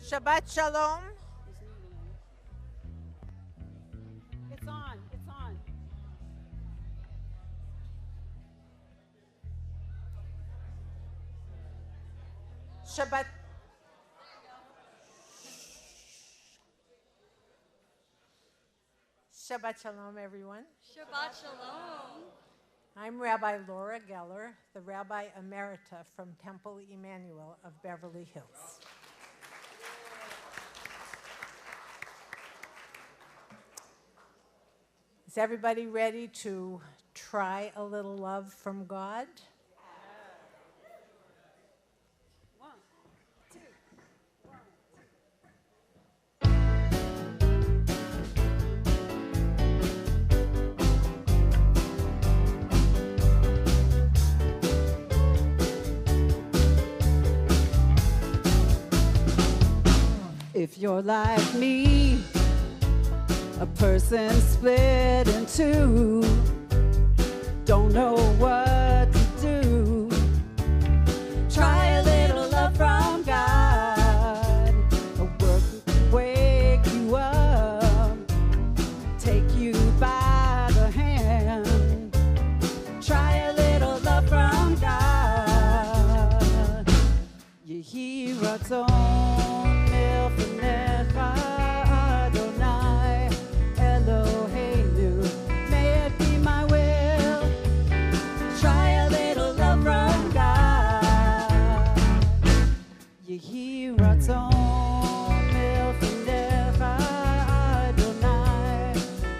Shabbat Shalom. It's on. It's on. Shabbat. Shabbat Shalom, everyone. Shabbat Shalom. I'm Rabbi Laura Geller, the Rabbi Emerita from Temple Emmanuel of Beverly Hills. Is everybody ready to try a little love from God? One, two, one, two. If you're like me, a person split in two, don't know what to do. Try a little love from God, a word can wake you up, take you by the hand. Try a little love from God. Yehi ratzon milfanecha Adonai Eloheinu, may it be my will. Try a little love from God. Yehi ratzon milfanecha Adonai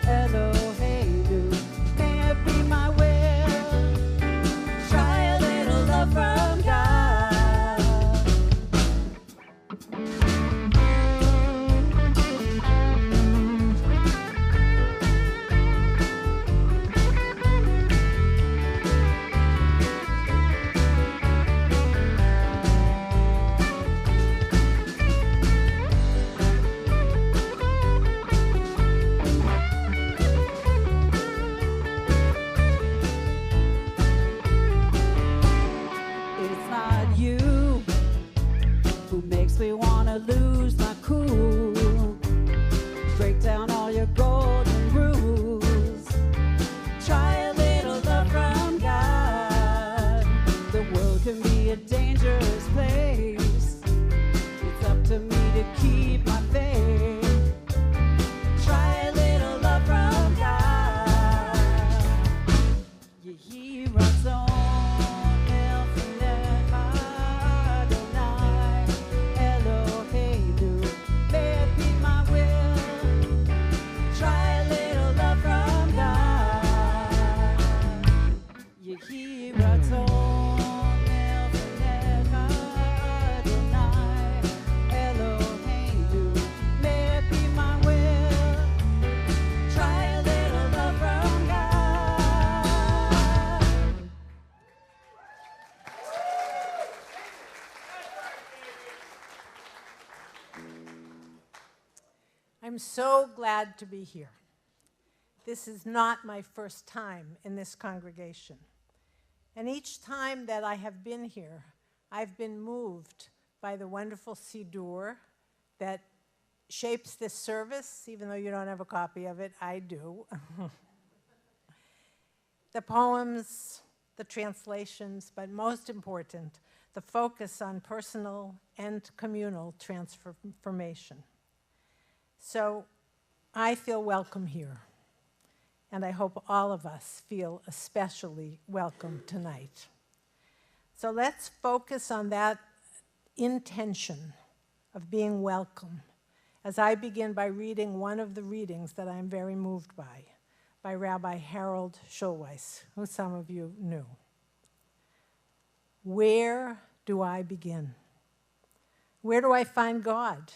Eloheinu, may it be my will. Try a little love from God. It's not you who makes me wanna lose my cool. Break down all your golden rules. Try a little love from God. The world can be a dangerous place. It's up to me to keep my faith. Try a little love from God. Yehi ratzon milfanecha Adonai Eloheinu, may it be my will. Try a little love from God. Yehi ratzon milfanecha Adonai Eloheinu, may it be my will. Try a little love from God. I'm so glad to be here. This is not my first time in this congregation. And each time that I have been here, I've been moved by the wonderful Siddur that shapes this service, even though you don't have a copy of it, I do. The poems, the translations, but most important, the focus on personal and communal transformation. So I feel welcome here, and I hope all of us feel especially welcome tonight. So let's focus on that intention of being welcome as I begin by reading one of the readings that I'm very moved by Rabbi Harold Schulweis, who some of you knew. Where do I begin? Where do I find God?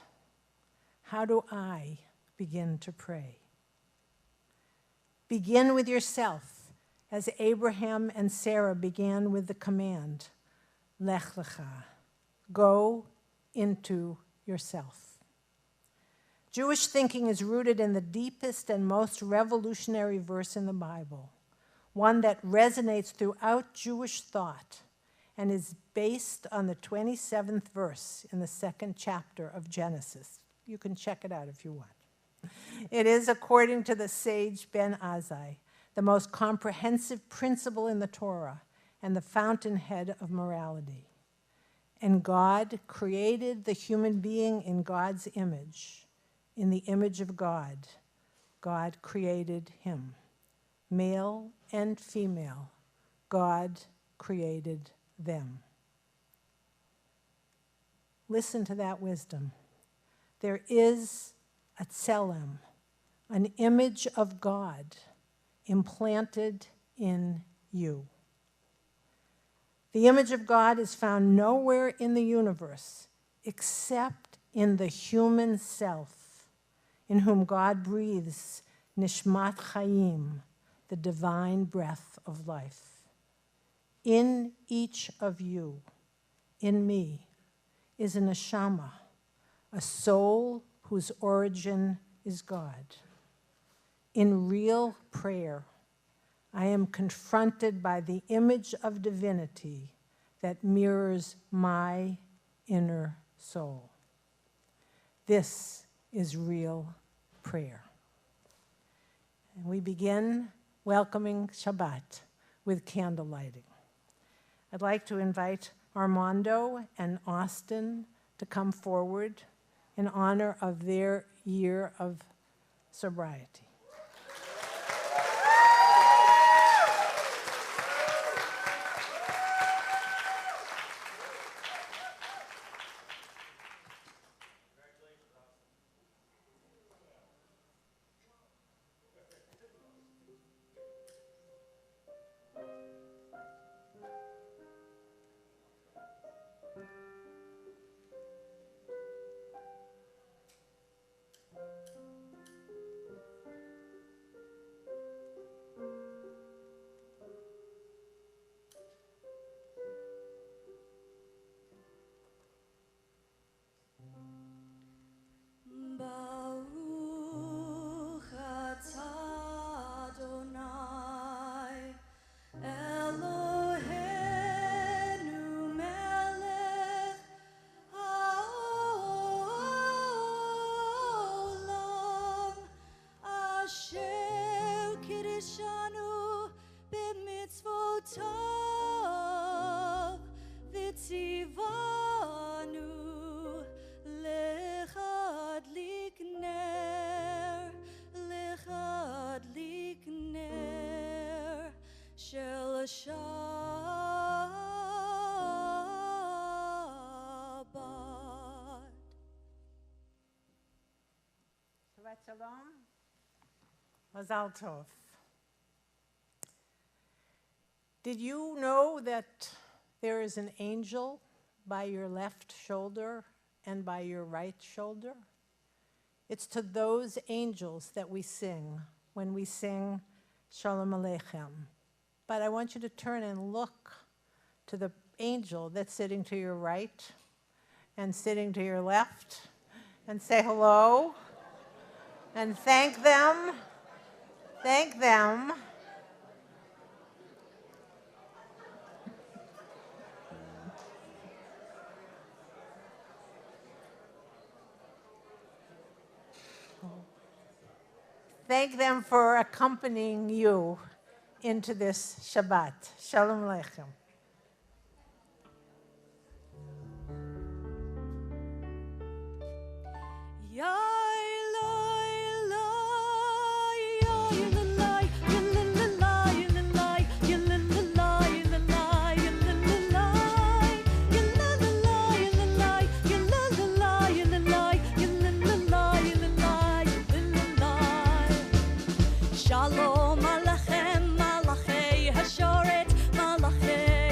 How do I begin to pray? Begin with yourself, as Abraham and Sarah began with the command, Lech Lecha, go into yourself. Jewish thinking is rooted in the deepest and most revolutionary verse in the Bible, one that resonates throughout Jewish thought and is based on the 27th verse in the 2nd chapter of Genesis. You can check it out if you want. It is, according to the sage Ben Azai, the most comprehensive principle in the Torah and the fountainhead of morality. And God created the human being in God's image. In the image of God, God created him. Male and female, God created them. Listen to that wisdom. There is a tselem, an image of God implanted in you. The image of God is found nowhere in the universe except in the human self, in whom God breathes nishmat chayim, the divine breath of life. In each of you, in me, is a neshama, a soul whose origin is God. In real prayer, I am confronted by the image of divinity that mirrors my inner soul. This is real prayer. And we begin welcoming Shabbat with candle lighting. I'd like to invite Armando and Austin to come forward in honor of their year of sobriety. Shabbat Shalom. Mazal Tov. Did you know that there is an angel by your left shoulder and by your right shoulder? It's to those angels that we sing when we sing Shalom Aleichem. But I want you to turn and look to the angel that's sitting to your right and sitting to your left and say hello and thank them. Thank them. Thank them for accompanying you into this Shabbat. Shalom Aleichem. Shalom Aleichem, Malachei Hashoret, Malachei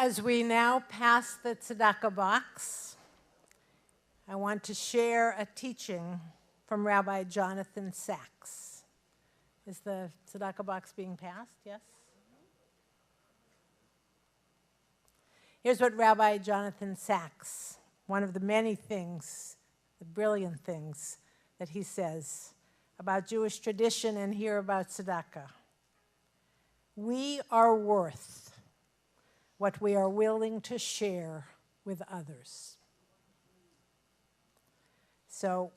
As we now pass the tzedakah box, I want to share a teaching from Rabbi Jonathan Sacks. Is the tzedakah box being passed? Yes? Here's what Rabbi Jonathan Sacks, one of the many things, the brilliant things that he says about Jewish tradition and here about tzedakah. We are worth what we are willing to share with others. So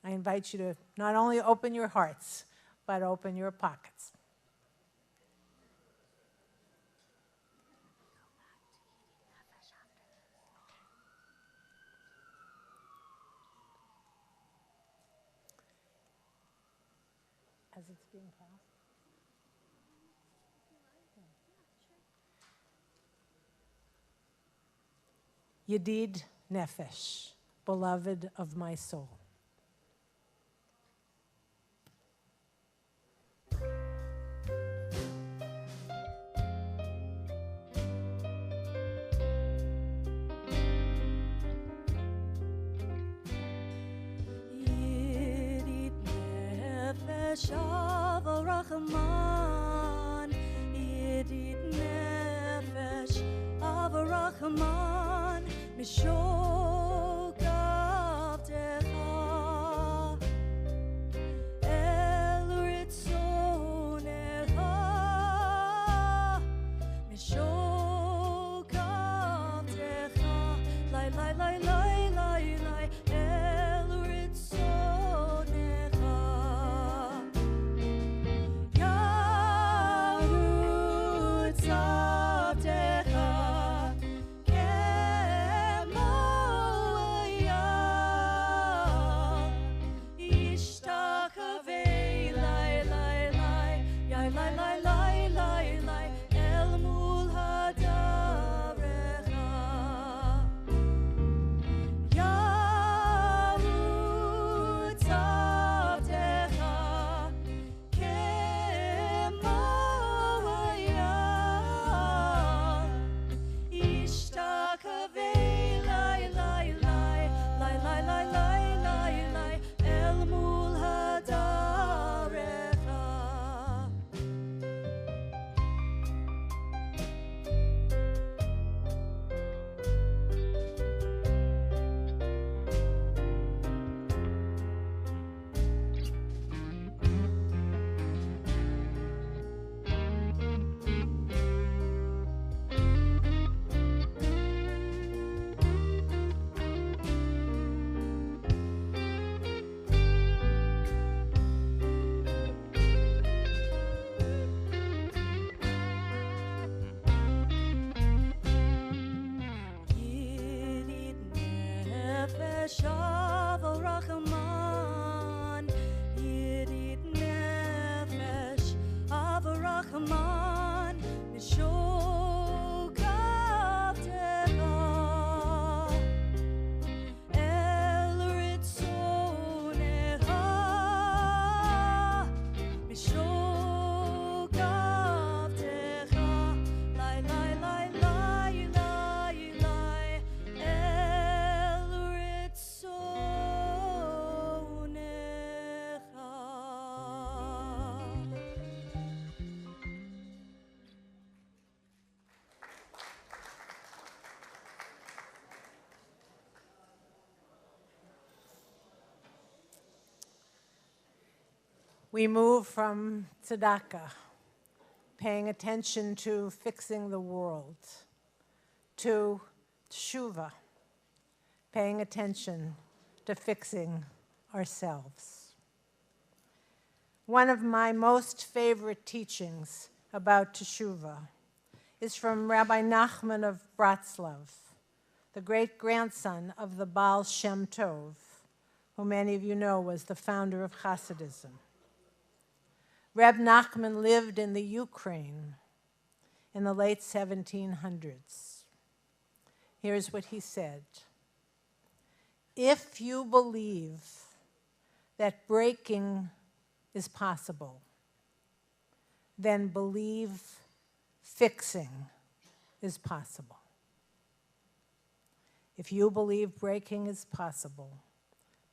I invite you to not only open your hearts, but open your pockets. As it's being passed. Yedid Nefesh, beloved of my soul. Yedid Nefesh Avarachman, Yedid Nefesh Avarachman, Mishogav Techa, El Ritzonecha, Mishogav Techa, Lai Lai Lai Lai Lai Lai, El Ritzonecha, Yahut Tzavtecha. Avarachman, Yedid Nefesh Avarachman, Mishogav Techa, El Ritzonecha, Mishogav Techa, Lai Lai Lai Lai Lai Lai, El Ritzonecha. We move from tzedakah, paying attention to fixing the world, to teshuva, paying attention to fixing ourselves. One of my most favorite teachings about teshuva is from Rabbi Nachman of Bratslav, the great-grandson of the Baal Shem Tov, who many of you know was the founder of Hasidism. Reb Nachman lived in the Ukraine in the late 1700s. Here's what he said. If you believe that breaking is possible, then believe fixing is possible. If you believe breaking is possible,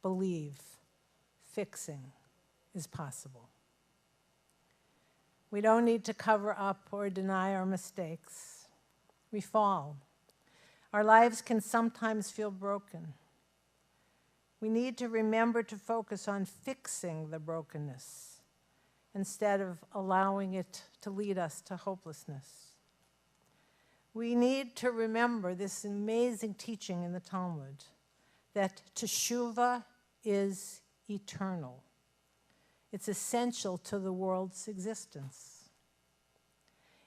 believe fixing is possible. We don't need to cover up or deny our mistakes. We fall. Our lives can sometimes feel broken. We need to remember to focus on fixing the brokenness instead of allowing it to lead us to hopelessness. We need to remember this amazing teaching in the Talmud, that Teshuva is eternal. It's essential to the world's existence.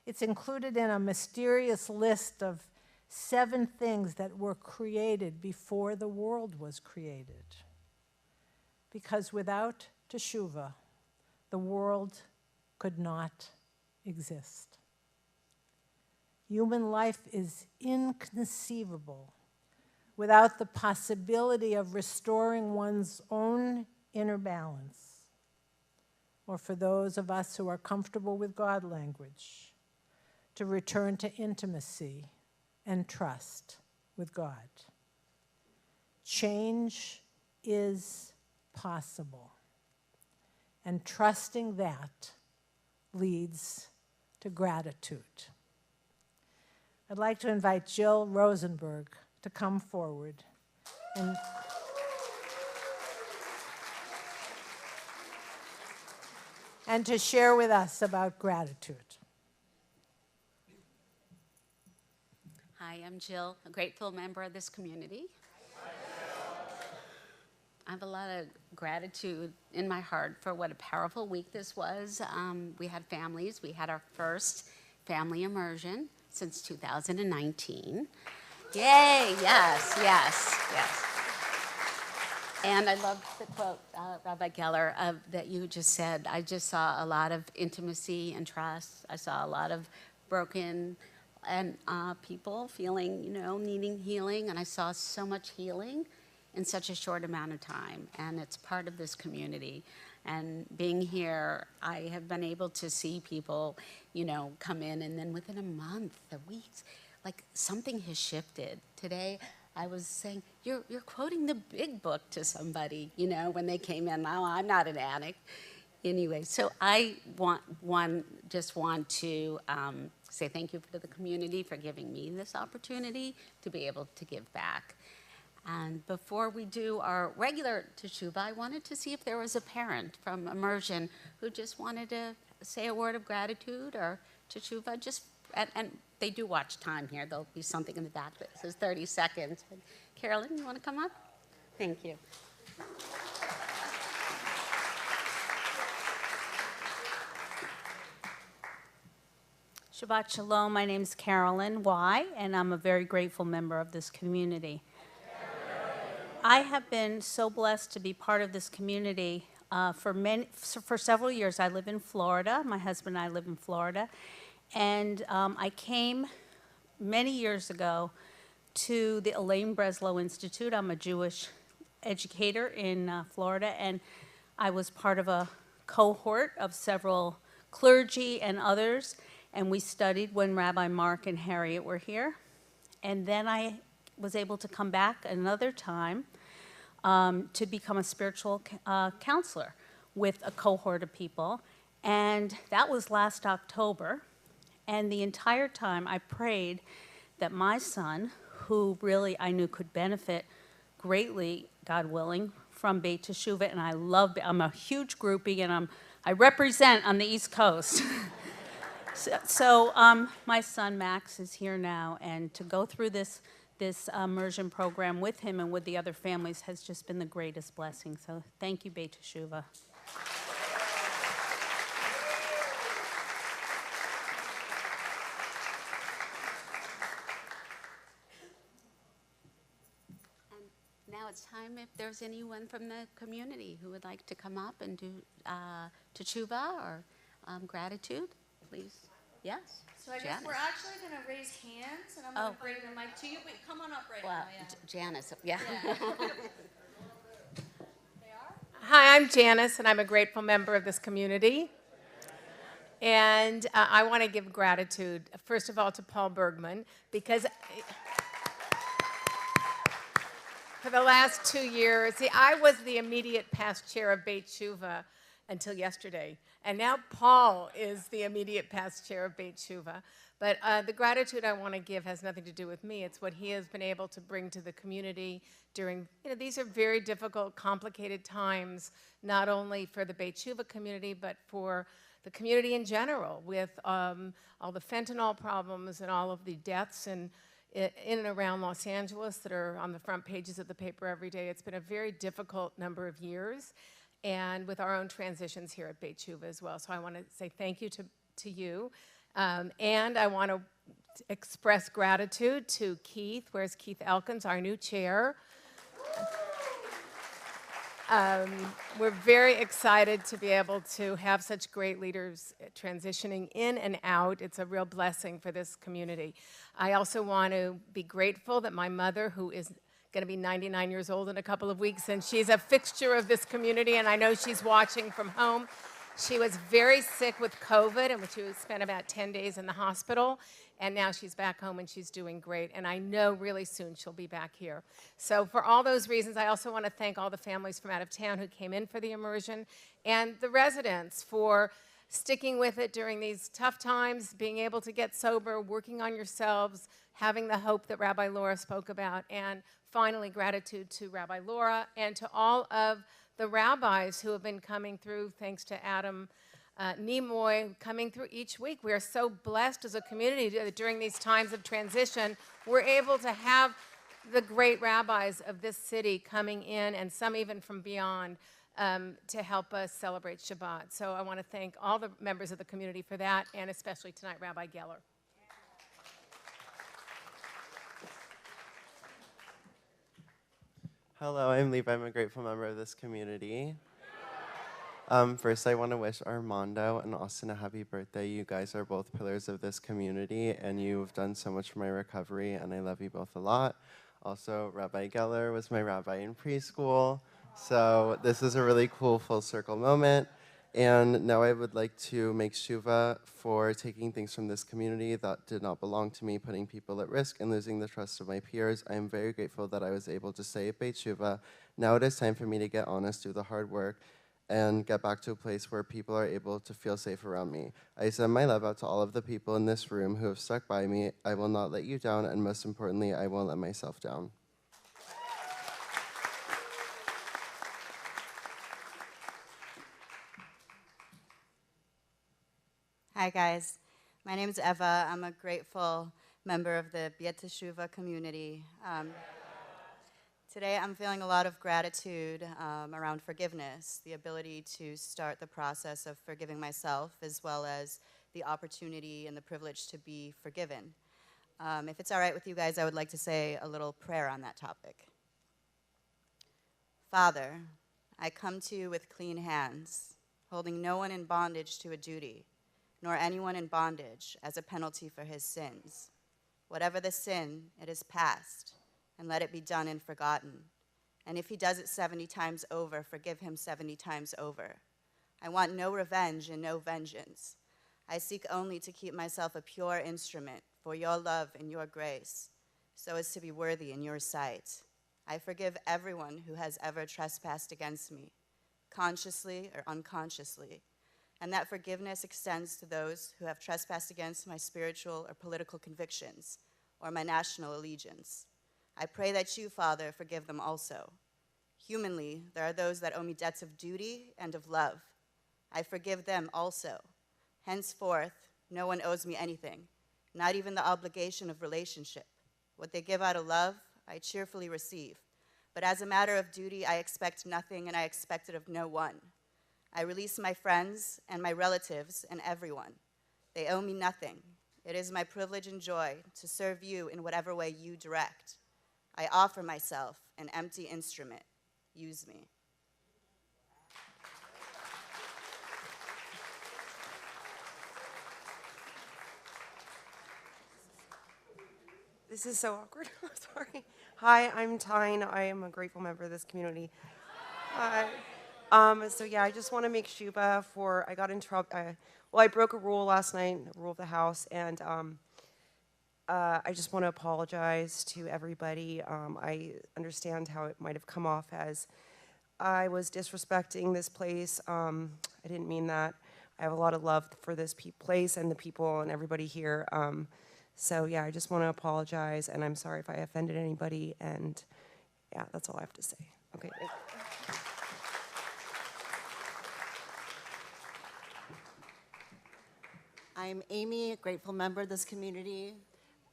It's included in a mysterious list of 7 things that were created before the world was created. Because without Teshuva, the world could not exist. Human life is inconceivable without the possibility of restoring one's own inner balance, or for those of us who are comfortable with God language, to return to intimacy and trust with God. Change is possible, and trusting that leads to gratitude. I'd like to invite Jill Rosenberg to come forward and to share with us about gratitude. Hi, I'm Jill, a grateful member of this community. I have a lot of gratitude in my heart for what a powerful week this was. We had families. We had our first family immersion since 2019. Yay, yes, yes, yes. And I love the quote, Rabbi Geller, that you just said. I just saw a lot of intimacy and trust. I saw a lot of broken and people feeling, needing healing. And I saw so much healing in such a short amount of time. And it's part of this community. And being here, I have been able to see people, come in, and then within a month, the weeks, like something has shifted. Today, I was saying, you're quoting the big book to somebody, when they came in. Now, I'm not an addict. Anyway, so I just want to say thank you to the community for giving me this opportunity to be able to give back. And before we do our regular Teshuva, I wanted to see if there was a parent from Immersion who just wanted to say a word of gratitude or Teshuva. And they do watch time here. There'll be something in the back that says 30 seconds. Carolyn, you want to come up? Thank you. Shabbat Shalom. My name is Carolyn Y., and I'm a very grateful member of this community. I have been so blessed to be part of this community for several years. I live in Florida. My husband and I live in Florida. And I came many years ago to the Elaine Breslow Institute. I'm a Jewish educator in Florida, and I was part of a cohort of several clergy and others, and we studied when Rabbi Mark and Harriet were here. And then I was able to come back another time to become a spiritual counselor with a cohort of people. And that was last October. And the entire time I prayed that my son, who really I knew could benefit greatly, God willing, from Beit Teshuva, and I'm a huge groupie, and I represent on the East Coast. So my son Max is here now, and to go through this immersion program with him and with the other families has just been the greatest blessing. So thank you, Beit Teshuva. Now it's time if there's anyone from the community who would like to come up and do Teshuva or gratitude, please. Yes. So I guess Janice. we're actually going to raise hands, and I'm going to bring the mic to you. But come on up right now. Yeah. Janice, yeah. They are? Hi, I'm Janice, and I'm a grateful member of this community. And I want to give gratitude, first of all, to Paul Bergman, because for the last 2 years, see, I was the immediate past chair of Beit Teshuva until yesterday, and now Paul is the immediate past chair of Beit Teshuva. But the gratitude I want to give has nothing to do with me. It's what he has been able to bring to the community during, these are very difficult, complicated times, not only for the Beit Teshuva community, but for the community in general, with all the fentanyl problems and all of the deaths in and around Los Angeles that are on the front pages of the paper every day. It's been a very difficult number of years, and with our own transitions here at Beit Teshuva as well. So I want to say thank you to you, and I want to express gratitude to Keith. Where's Keith Elkins, our new chair? We're very excited to be able to have such great leaders transitioning in and out. It's a real blessing for this community. I also want to be grateful that my mother, who is going to be 99 years old in a couple of weeks, and she's a fixture of this community, and I know she's watching from home. She was very sick with COVID, and she spent about 10 days in the hospital, and now she's back home and she's doing great, and I know really soon she'll be back here. So for all those reasons, I also want to thank all the families from out of town who came in for the immersion, and the residents for sticking with it during these tough times, being able to get sober, working on yourselves, having the hope that Rabbi Laura spoke about, and finally, gratitude to Rabbi Laura and to all of the rabbis who have been coming through, thanks to Adam Nimoy, coming through each week. We are so blessed as a community that during these times of transition, we're able to have the great rabbis of this city coming in, and some even from beyond, to help us celebrate Shabbat. So I want to thank all the members of the community for that, and especially tonight, Rabbi Geller. Hello, I'm Levi. I'm a grateful member of this community. First, I want to wish Armando and Austin a happy birthday. You guys are both pillars of this community, and you've done so much for my recovery, and I love you both a lot. Also, Rabbi Geller was my rabbi in preschool, so this is a really cool full circle moment. And now I would like to make Teshuva for taking things from this community that did not belong to me, putting people at risk, and losing the trust of my peers. I am very grateful that I was able to stay at Beit Teshuva. Now it is time for me to get honest, do the hard work, and get back to a place where people are able to feel safe around me. I send my love out to all of the people in this room who have stuck by me. I will not let you down, and most importantly, I won't let myself down. Hi guys, my name is Eva. I'm a grateful member of the Beit Teshuva community. Today I'm feeling a lot of gratitude around forgiveness, the ability to start the process of forgiving myself, as well as the opportunity and the privilege to be forgiven. If it's all right with you guys, I would like to say a little prayer on that topic. Father, I come to you with clean hands, holding no one in bondage to a duty, nor anyone in bondage as a penalty for his sins. Whatever the sin, it is past, and let it be done and forgotten. And if he does it 70 times over, forgive him 70 times over. I want no revenge and no vengeance. I seek only to keep myself a pure instrument for your love and your grace, so as to be worthy in your sight. I forgive everyone who has ever trespassed against me, consciously or unconsciously, and that forgiveness extends to those who have trespassed against my spiritual or political convictions or my national allegiance. I pray that you, Father, forgive them also. Humanly, there are those that owe me debts of duty and of love. I forgive them also. Henceforth, no one owes me anything, not even the obligation of relationship. What they give out of love, I cheerfully receive. But as a matter of duty, I expect nothing, and I expect it of no one. I release my friends and my relatives and everyone. They owe me nothing. It is my privilege and joy to serve you in whatever way you direct. I offer myself an empty instrument. Use me. This is so awkward. I'm sorry. Hi, I'm Tyne. I am a grateful member of this community. So yeah, I just want to make Shuba for, I got in trouble, Well, I broke a rule last night, a rule of the house, and I just want to apologize to everybody. I understand how it might have come off as I was disrespecting this place. I didn't mean that. I have a lot of love for this place and the people and everybody here. So yeah, I just want to apologize, and I'm sorry if I offended anybody, and yeah, that's all I have to say. Okay. I'm Amy, a grateful member of this community.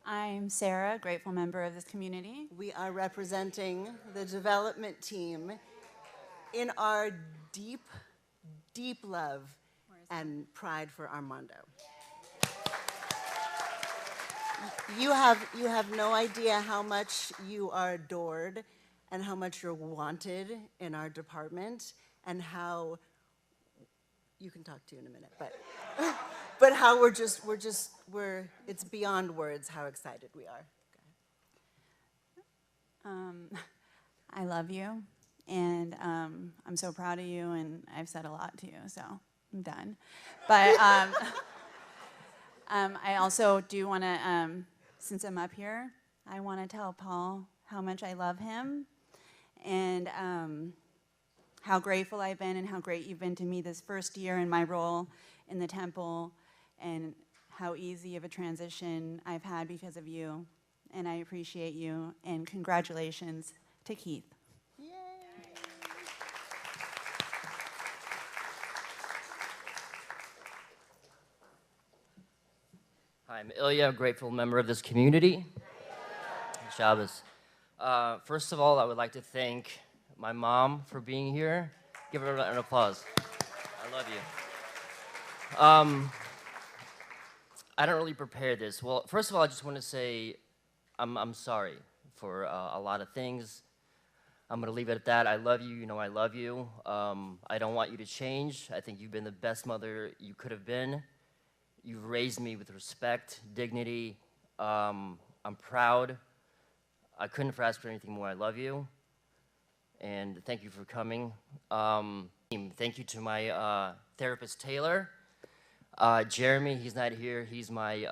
I'm Sarah, grateful member of this community. We are representing the development team in our deep, deep love and pride for Armando. You have no idea how much you are adored and how much you're wanted in our department, and how, you can talk to you in a minute, but how it's beyond words how excited we are. I love you, and I'm so proud of you, and I've said a lot to you, so I'm done. But I also do want to, since I'm up here, I want to tell Paul how much I love him, and how grateful I've been and how great you've been to me this first year in my role in the temple, and how easy of a transition I've had because of you. And I appreciate you, and congratulations to Keith. Yay. Hi, I'm Ilya, a grateful member of this community. Shabbos. First of all, I would like to thank my mom for being here. Give her an applause. I love you. I don't really prepare this. Well, first of all, I just want to say I'm sorry for a lot of things. I'm going to leave it at that. I love you. You know I love you. I don't want you to change. I think you've been the best mother you could have been. You've raised me with respect, dignity. I'm proud. I couldn't ask for anything more. I love you. And thank you for coming. Thank you to my therapist, Taylor. Jeremy, he's not here. He's my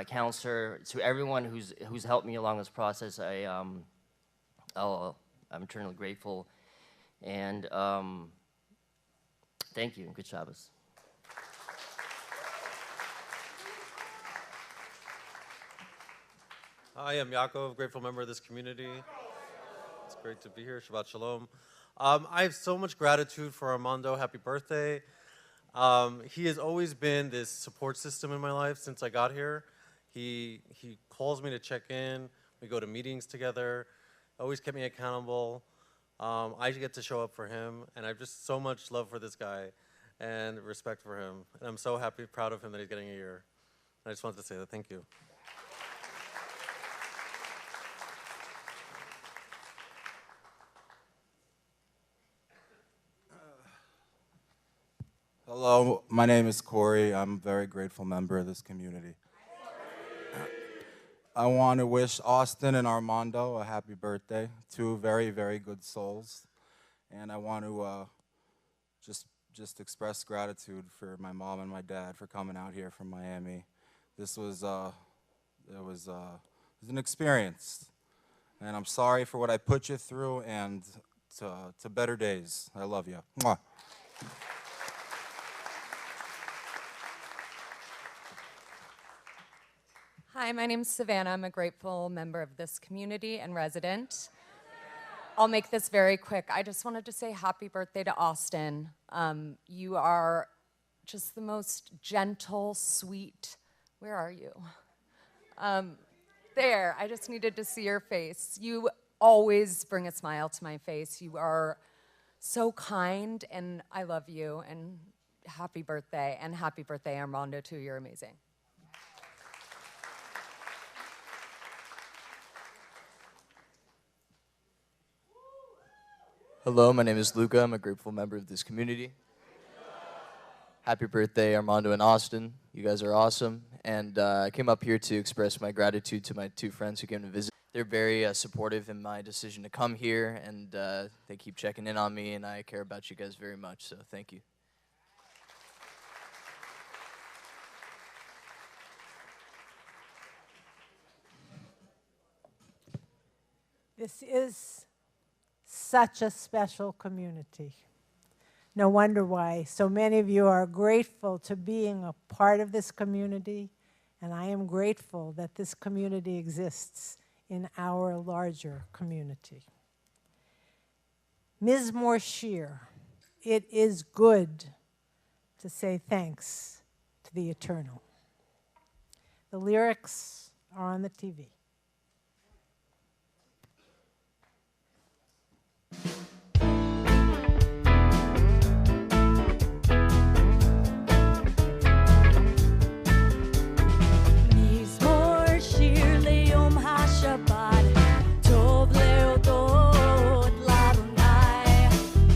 counselor. To everyone who's helped me along this process, I'm eternally grateful. And thank you. Good Shabbos. Hi, I'm Yaakov, grateful member of this community. It's great to be here. Shabbat Shalom. I have so much gratitude for Armando. Happy birthday. He has always been this support system in my life since I got here. He calls me to check in. We go to meetings together. Always kept me accountable. I get to show up for him, and I have just so much love for this guy and respect for him. And I'm so happy, proud of him that he's getting a year. I just wanted to say that. Thank you. Hello, my name is Corey. I'm a very grateful member of this community. I want to wish Austin and Armando a happy birthday, two very, very good souls. And I want to just express gratitude for my mom and my dad for coming out here from Miami. This was an experience, and I'm sorry for what I put you through, and to better days. I love you. Mwah. Hi, my name's Savannah. I'm a grateful member of this community and resident. I'll make this very quick. I just wanted to say happy birthday to Austin. You are just the most gentle, sweet, where are you? There, I just needed to see your face. You always bring a smile to my face. You are so kind, and I love you, and happy birthday Armando, too. You're amazing. Hello, my name is Luca. I'm a grateful member of this community. Happy birthday, Armando and Austin. You guys are awesome. And I came up here to express my gratitude to my two friends who came to visit. They're very supportive in my decision to come here, and they keep checking in on me, and I care about you guys very much, so thank you. This is such a special community. No wonder why so many of you are grateful to being a part of this community, and I am grateful that this community exists in our larger community. Ms. Mourner, it is good to say thanks to the Eternal. The lyrics are on the TV. מזמור שיר ליום השבת, טוב להודות לאדוני,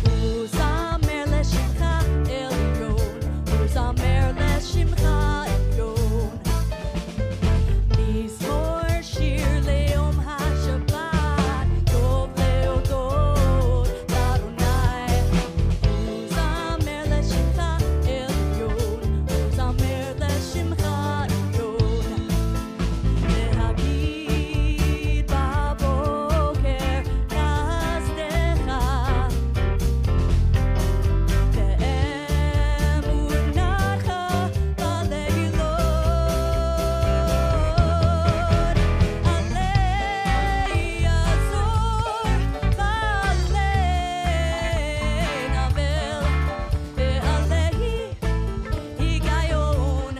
וזמר לשמך עליון, וזמר לשמך עליון. מזמור שיר ליום השבת, טוב להודות לאדוני, וזמר לשמך עליון, וזמר לשמך עליון. להגיד בבוקר חסדך, באמונתך בלילות. עלי יעזור ועלי נבל, ועלי היגיון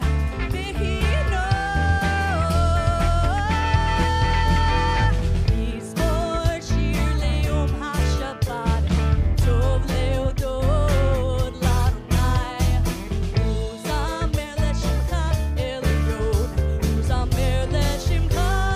בהינו. מזמור שיר ליום השבת, טוב להודות לאדוני, וזמר לשמך עליון, וזמר לשמך עליון.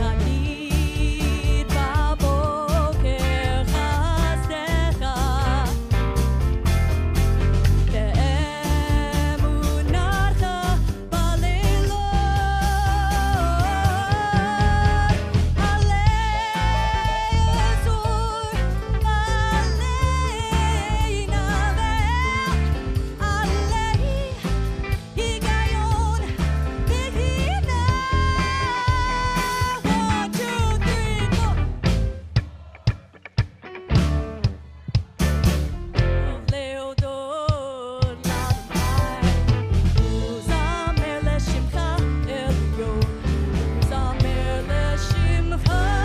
להגיד בבוקר חסדך, באמונתך בלילות. עלי יעזור ועלי נבל, עלי היגיון בהינו. 1, 2, 3, go. להודות לאדוני, וזמר לשמך עליון, וזמר לשמך עליון.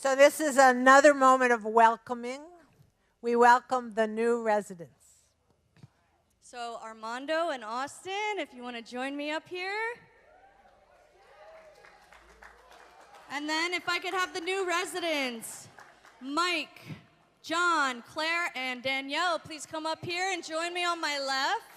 So this is another moment of welcoming. We welcome the new residents. So Armando and Austin, if you want to join me up here. And then if I could have the new residents, Mike, John, Claire, and Danielle, please come up here and join me on my left.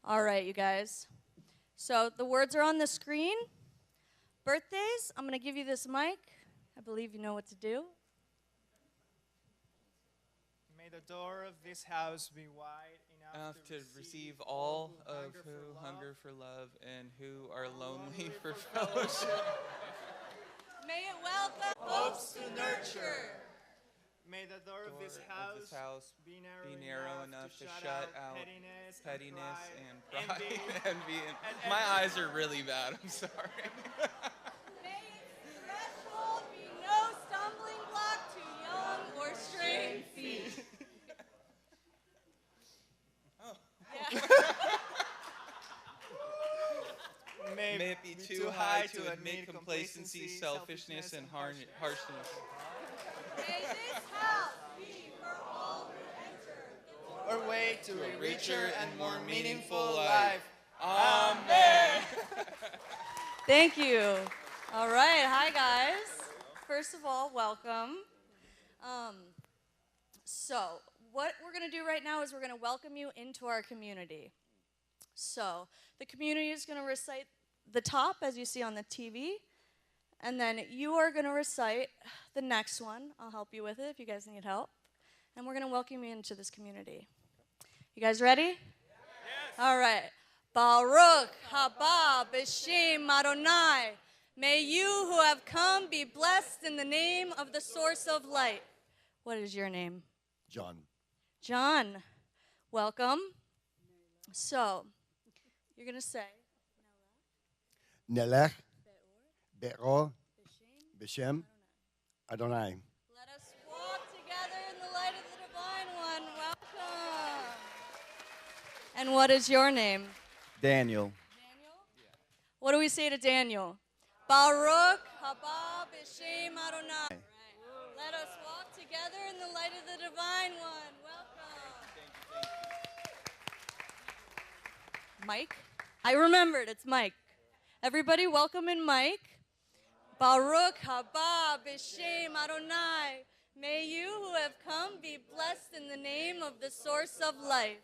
All right, you guys. So the words are on the screen. Birthdays, I'm going to give you this mic. I believe you know what to do. May the door of this house be wide enough to receive all of who hunger for love and who are lonely for fellowship. May it welcome hopes to nurture. May the door of this house be narrow enough to shut out pettiness and pride. Envy. My eyes are really bad. I'm sorry. May its threshold be no stumbling block to young or straying feet. May it be too high to admit complacency, selfishness, and harshness. May this house be for all who enter Our way to a richer and more meaningful life. Amen. Thank you. All right. Hi, guys. First of all, welcome. So what we're going to do right now is we're going to welcome you into our community. So the community is going to recite the top, as you see on the TV, and then you are going to recite the next one. I'll help you with it if you guys need help. And we're going to welcome you into this community. You guys ready? Yes. All right. Baruch haba b'shem Adonai. May you who have come be blessed in the name of the source of light. What is your name? John. John. Welcome. So, you're going to say, Nelech Be'or B'Shem Adonai. let us walk together in the light of the Divine One. Welcome. And what is your name? Daniel. What do we say to Daniel? Baruch haba b'shem Adonai. Let us walk together in the light of the Divine One. Welcome. Mike? I remembered, it's Mike. Everybody welcome in Mike. Baruch haba b'shem Adonai. May you who have come be blessed in the name of the source of life.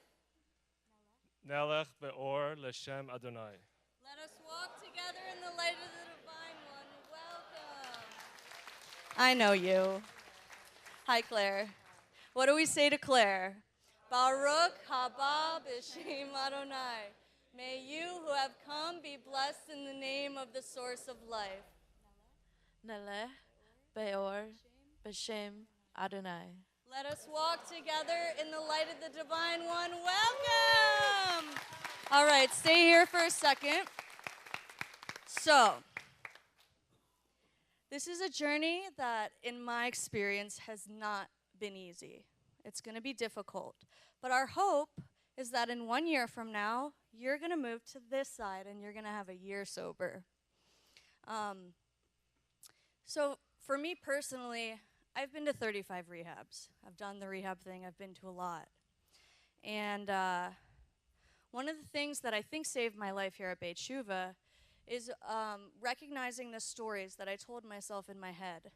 Nelech be'or l'shem Adonai. Let us walk together in the light of the Divine One. Welcome. I know you. Hi, Claire. What do we say to Claire? Baruch haba b'shem Adonai. May you who have come be blessed in the name of the source of life. Nelech be'or b'shem Adonai. Let us walk together in the light of the Divine One. Welcome! All right, stay here for a second. So, this is a journey that, in my experience, has not been easy. It's going to be difficult. But our hope is that in 1 year from now, you're going to move to this side and you're going to have a year sober. So, for me personally, I've been to 35 rehabs. I've done the rehab thing. I've been to a lot. And one of the things that I think saved my life here at Teshuva is recognizing the stories that I told myself in my head,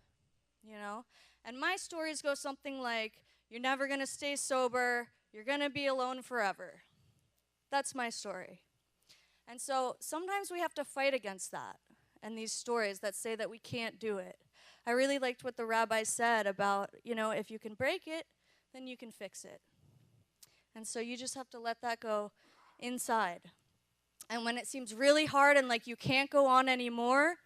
you know? And my stories go something like, you're never going to stay sober, you're going to be alone forever. That's my story. And so sometimes we have to fight against that and these stories that say that we can't do it. I really liked what the rabbi said about, you know, if you can break it, then you can fix it. And so you just have to let that go inside. And when it seems really hard and like you can't go on anymore,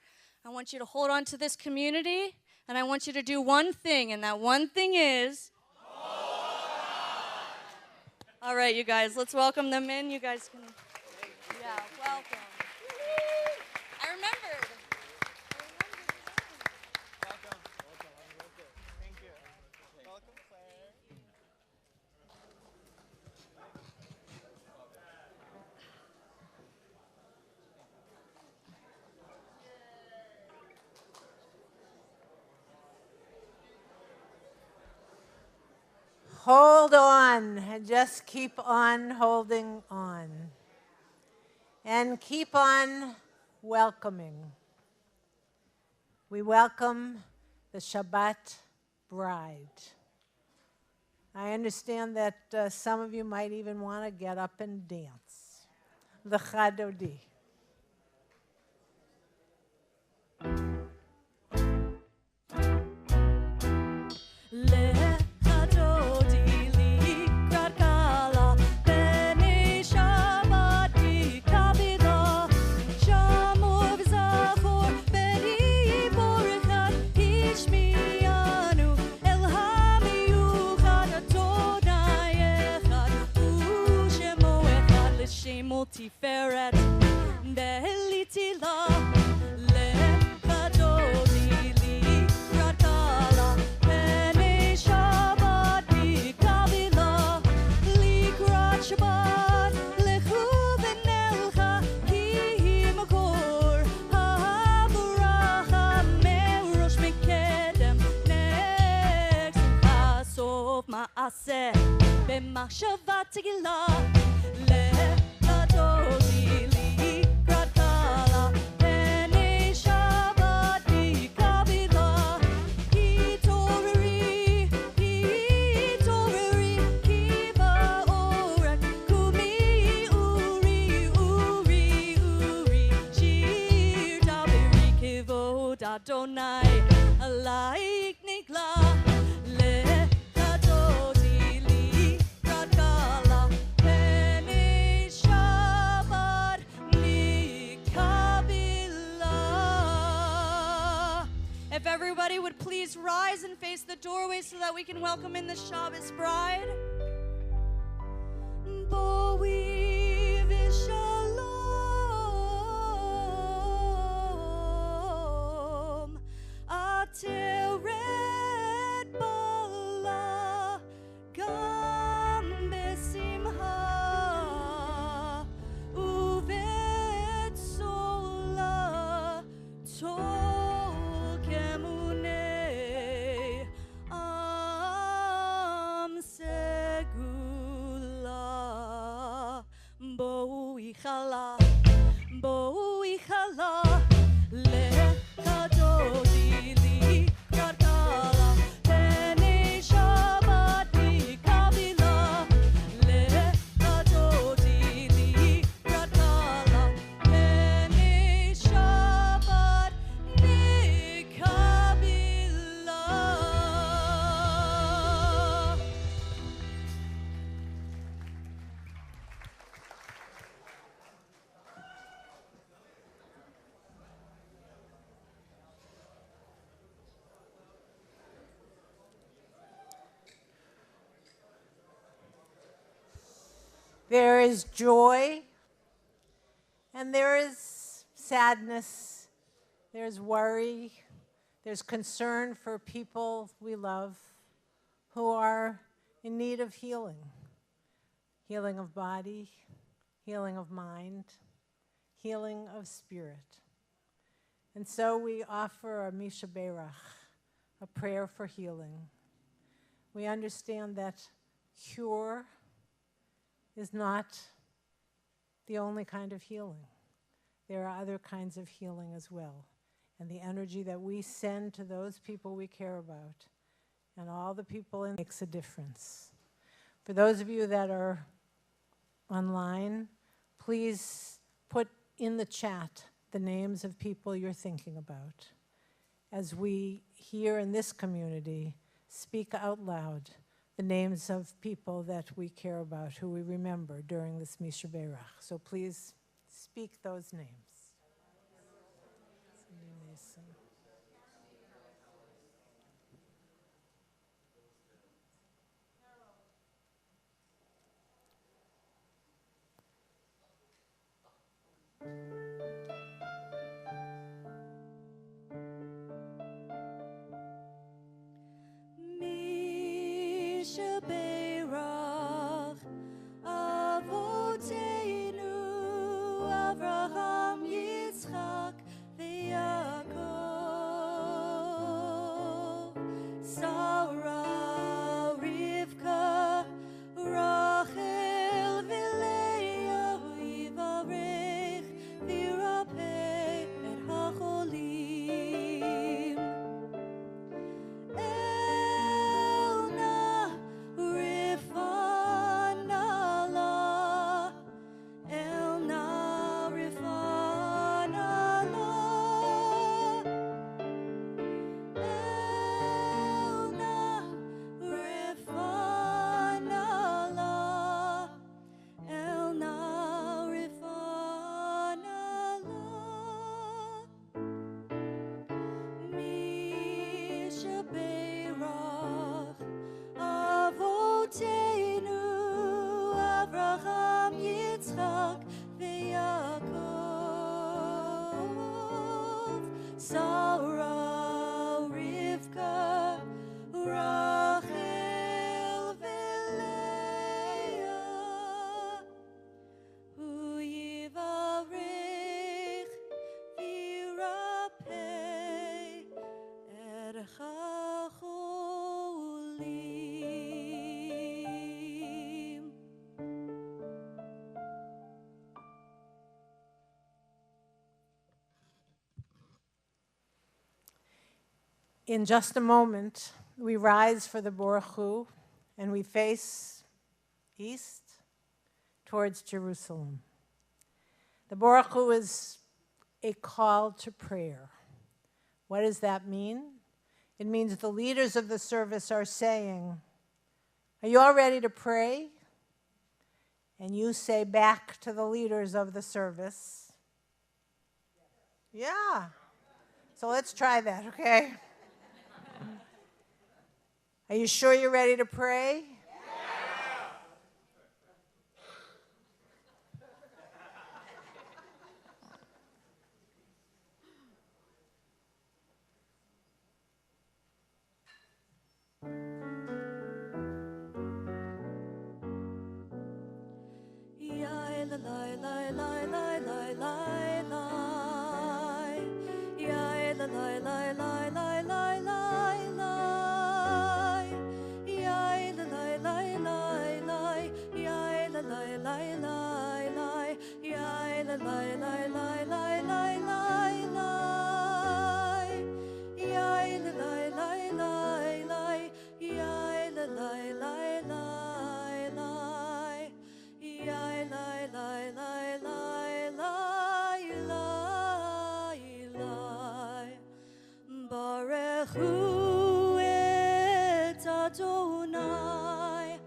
I want you to hold on to this community, and I want you to do one thing, and that one thing is... All right, you guys, let's welcome them in. You guys can... Yeah, welcome. I remembered. Hold on, and just keep on holding on. And keep on welcoming. We welcome the Shabbat bride. I understand that some of you might even want to get up and dance. The Chadodi. Ishmianu, Elhami כמו תפארת, בהליתי לה לכדורי לי קרקלה, פני שבת בקבילה, לקראת שבת לכו ונלכה, כי היא מקור הברכה, מראש מקדם נגזכה, סוף מעשה במחשבה תגילה, לכדורי לי קרקלה, פני שבת בקבילה, התעוררי, כי באורק קומי אורי, אורי, אורי, שיר דברי כבוד אדוני, עלייך נגלה, לכדורי לי קרקלה, פני שבת בקבילה. If everybody would please rise and face the doorway so that we can welcome in the Shabbos bride. Boi v'shalom, ateret bala, gam besimha, uvet sola, tol kemunei, am segula, boi chala, לכדורי לי קרקלה, פני שבת בקבילה, לכדורי לי קרקלה, פני שבת בקבילה. There is joy, and there is sadness, there's worry, there's concern for people we love who are in need of healing. Healing of body, healing of mind, healing of spirit. And so we offer a Misha Berach, a prayer for healing. We understand that cure is not the only kind of healing. There are other kinds of healing as well. And the energy that we send to those people we care about and all the people in makes a difference. For those of you that are online, please put in the chat the names of people you're thinking about as we here in this community speak out loud the names of people that we care about, who we remember during this Misha Berach. So please speak those names. Misha Berach, Avoteinu, Avraham, Yitzchak, v'Yaakov. In just a moment, we rise for the Baruch Hu, and we face east towards Jerusalem. The Baruch Hu is a call to prayer. What does that mean? It means the leaders of the service are saying, are you all ready to pray? And you say back to the leaders of the service, yeah. So let's try that, okay? Are you sure you're ready to pray? Baruch Hu et Adonai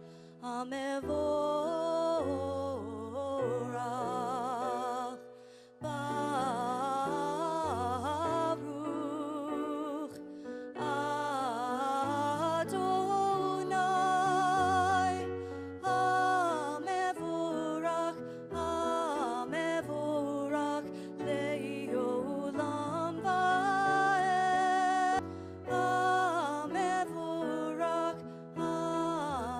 Hamevorach Baruch Adonai Hamevorach Hamevorach Le'olam va'ed Hamevorach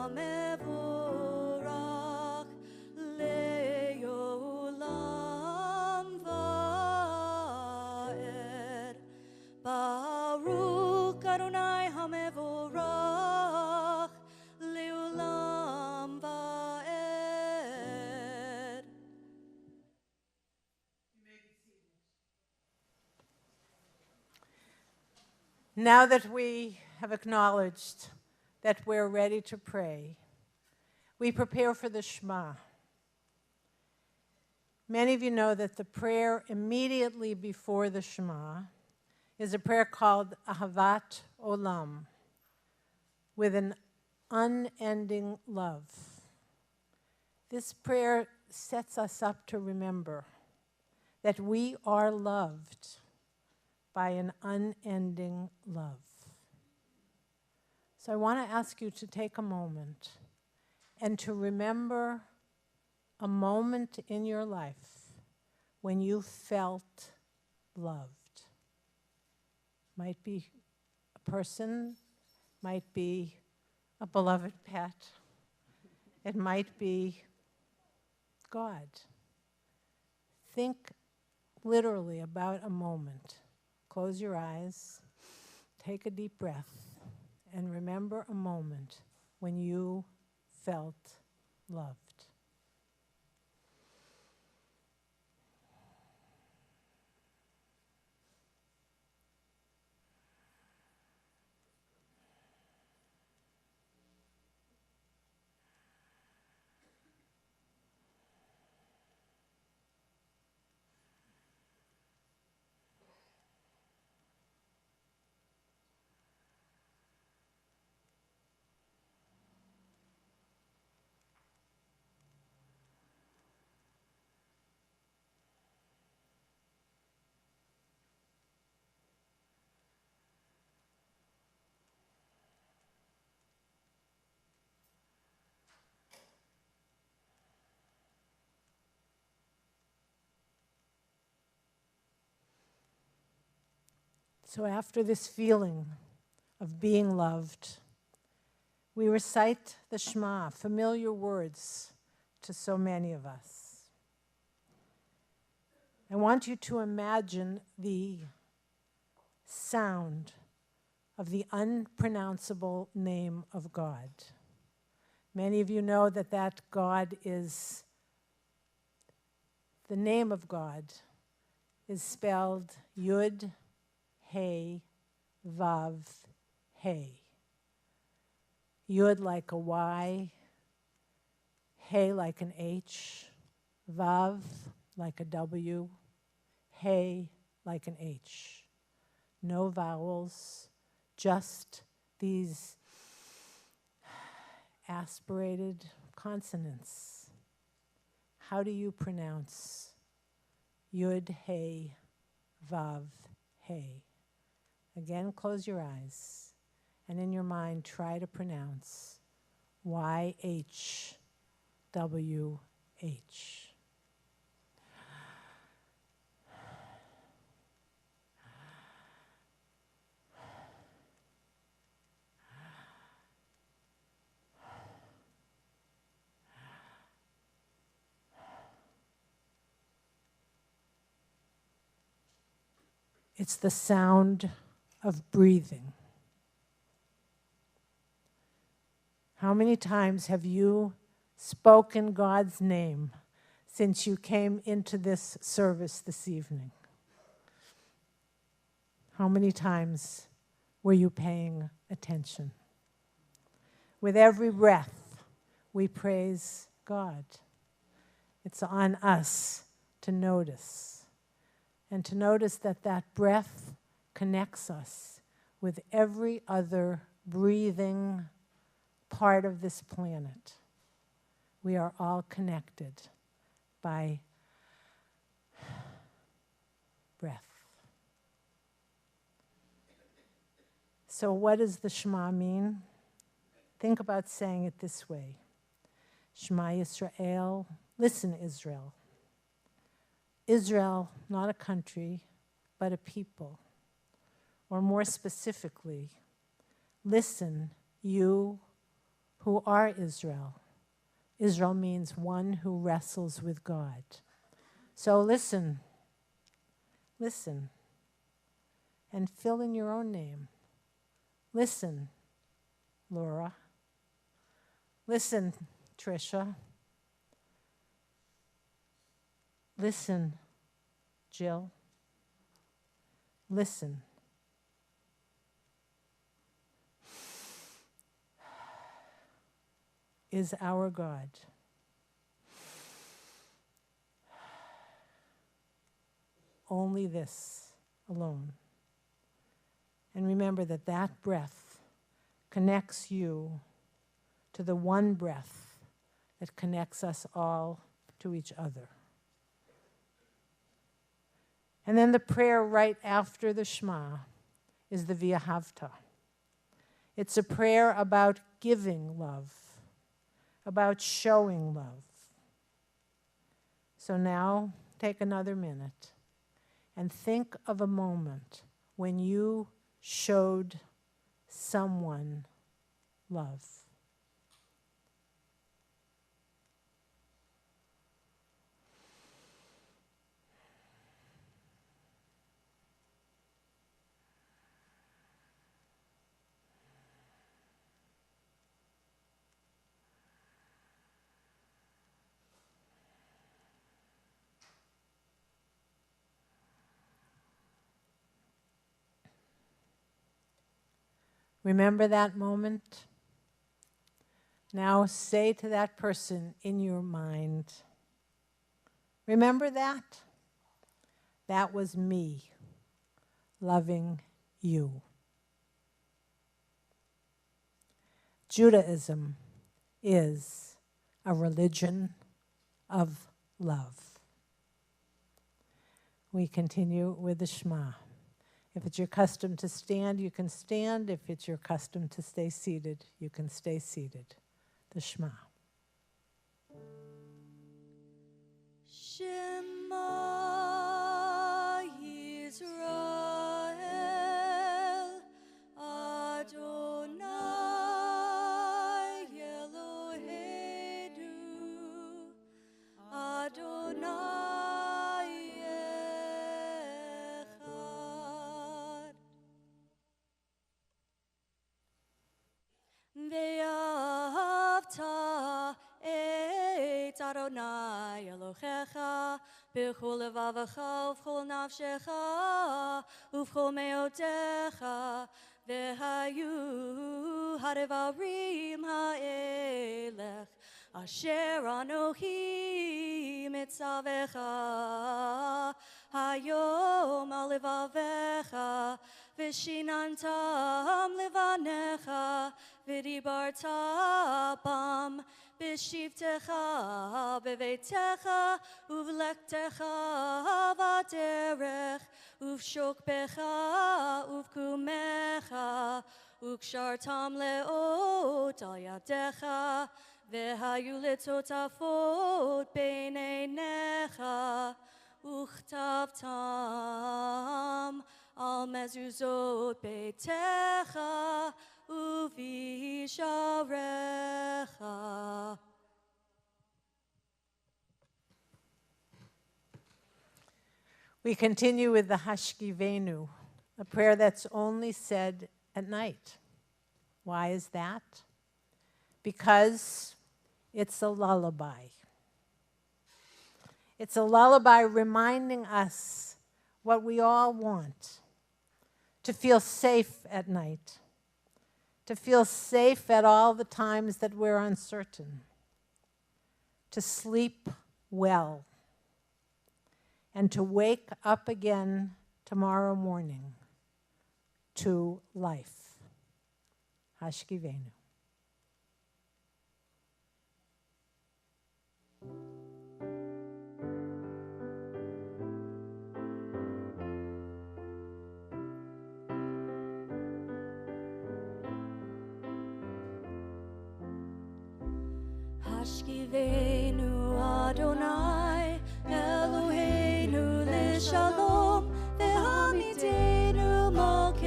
Hamevorach Le'olam va'ed Baruch Adonai Hamevorach Le'olam va'ed. Now that we have acknowledged that we're ready to pray, we prepare for the Shema. Many of you know that the prayer immediately before the Shema is a prayer called Ahavat Olam, with an unending love. This prayer sets us up to remember that we are loved by an unending love. So I want to ask you to take a moment and to remember a moment in your life when you felt loved. Might be a person, might be a beloved pet, it might be God. Think literally about a moment. Close your eyes, take a deep breath, and remember a moment when you felt loved. So after this feeling of being loved, we recite the Shema, familiar words to so many of us. I want you to imagine the sound of the unpronounceable name of God. Many of you know that that God is, the name of God is spelled Yud, Hey, Vav, Hey. Yud like a Y, Hey like an H, Vav like a W, Hey like an H. No vowels, just these aspirated consonants. How do you pronounce Yud, Hey, Vav, Hey? Again, close your eyes, and in your mind, try to pronounce YHWH. It's the sound of breathing. How many times have you spoken God's name since you came into this service this evening? How many times were you paying attention? With every breath, we praise God. It's on us to notice, and to notice that that breath connects us with every other breathing part of this planet. We are all connected by breath. So what does the Shema mean? Think about saying it this way. Shema Yisrael, listen Israel. Israel, not a country, but a people. Or more specifically, listen, you who are Israel. Israel means one who wrestles with God. So listen, and fill in your own name. Listen, Laura. Listen, Tricia. Listen, Jill. Listen. Is our God. Only this alone. And remember that that breath connects you to the one breath that connects us all to each other. And then the prayer right after the Shema is the V'ahavta. It's a prayer about giving love, about showing love. So now take another minute and think of a moment when you showed someone love. Remember that moment? Now say to that person in your mind, remember that? That was me loving you. Judaism is a religion of love. We continue with the Shema. If it's your custom to stand, you can stand. If it's your custom to stay seated, you can stay seated. The Shema. Shema Yisrael Adonai Eloheinu Adonai Ve'ahavta et Adonai Elohecha בכל לבבך ובכל נפשך ובכל מאודך, והיו הדברים האלה אשר אנוכי מצווך היום על לבביך, ושיננתם לבניך, ודיברת בם בשבתך בביתך ובלכתך בדרך ובשוכבך ובקומך, וקשרתם לאות על ידיך, והיו לטוטפות בין עיניך, וכתבתם על מזוזות ביתך ובשעריך. We continue with the Hashkivenu, a prayer that's only said at night. Why is that? Because it's a lullaby. It's a lullaby reminding us what we all want, to feel safe at night, to feel safe at all the times that we're uncertain, to sleep well, and to wake up again tomorrow morning to life. Hashkivenu. Hashkivenu Adonai Eloheinu Lishalom Vehamidenu Malkeinu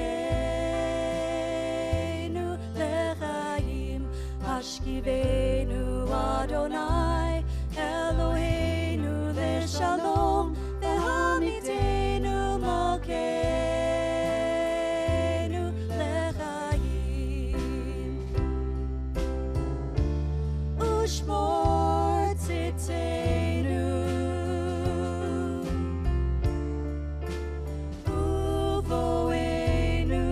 Lechaim. Hashkivenu Adonai Eloheinu Lishalom Vehamidenu Malkeinu Lechaim. Ushmor tzitzeinu uvoenu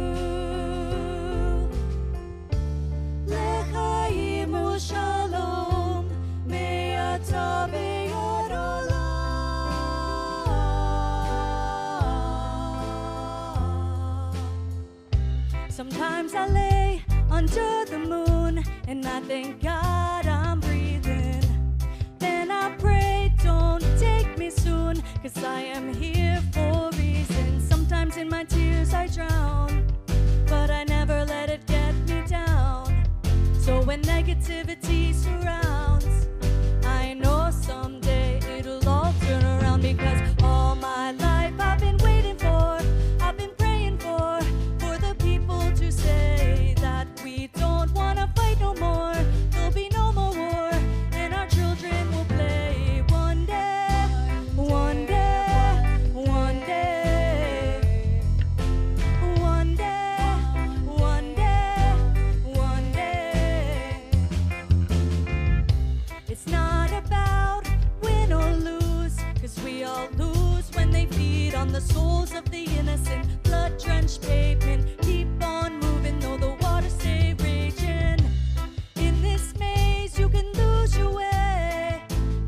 lechaim ushalom me'ata ve'ad olam. Sometimes I lay under the moon and I thank God I'm breathing. Then I pray, don't take me soon, 'cause I am here for a reason. Sometimes in my tears I drown, but I never let it get me down. So when negativity surrounds, I know someday it'll all turn around, because all my life I've been waiting for, I've been praying for the people to say that we don't want to fight no more. There'll be no more war, and our children will play one day, one day, one day, one day, one day, one day. It's not about win or lose, 'cause we all lose when they feed on the souls of the innocent. Blood-drenched pavement, keep on moving though the waters stay raging. In this maze you can lose your way,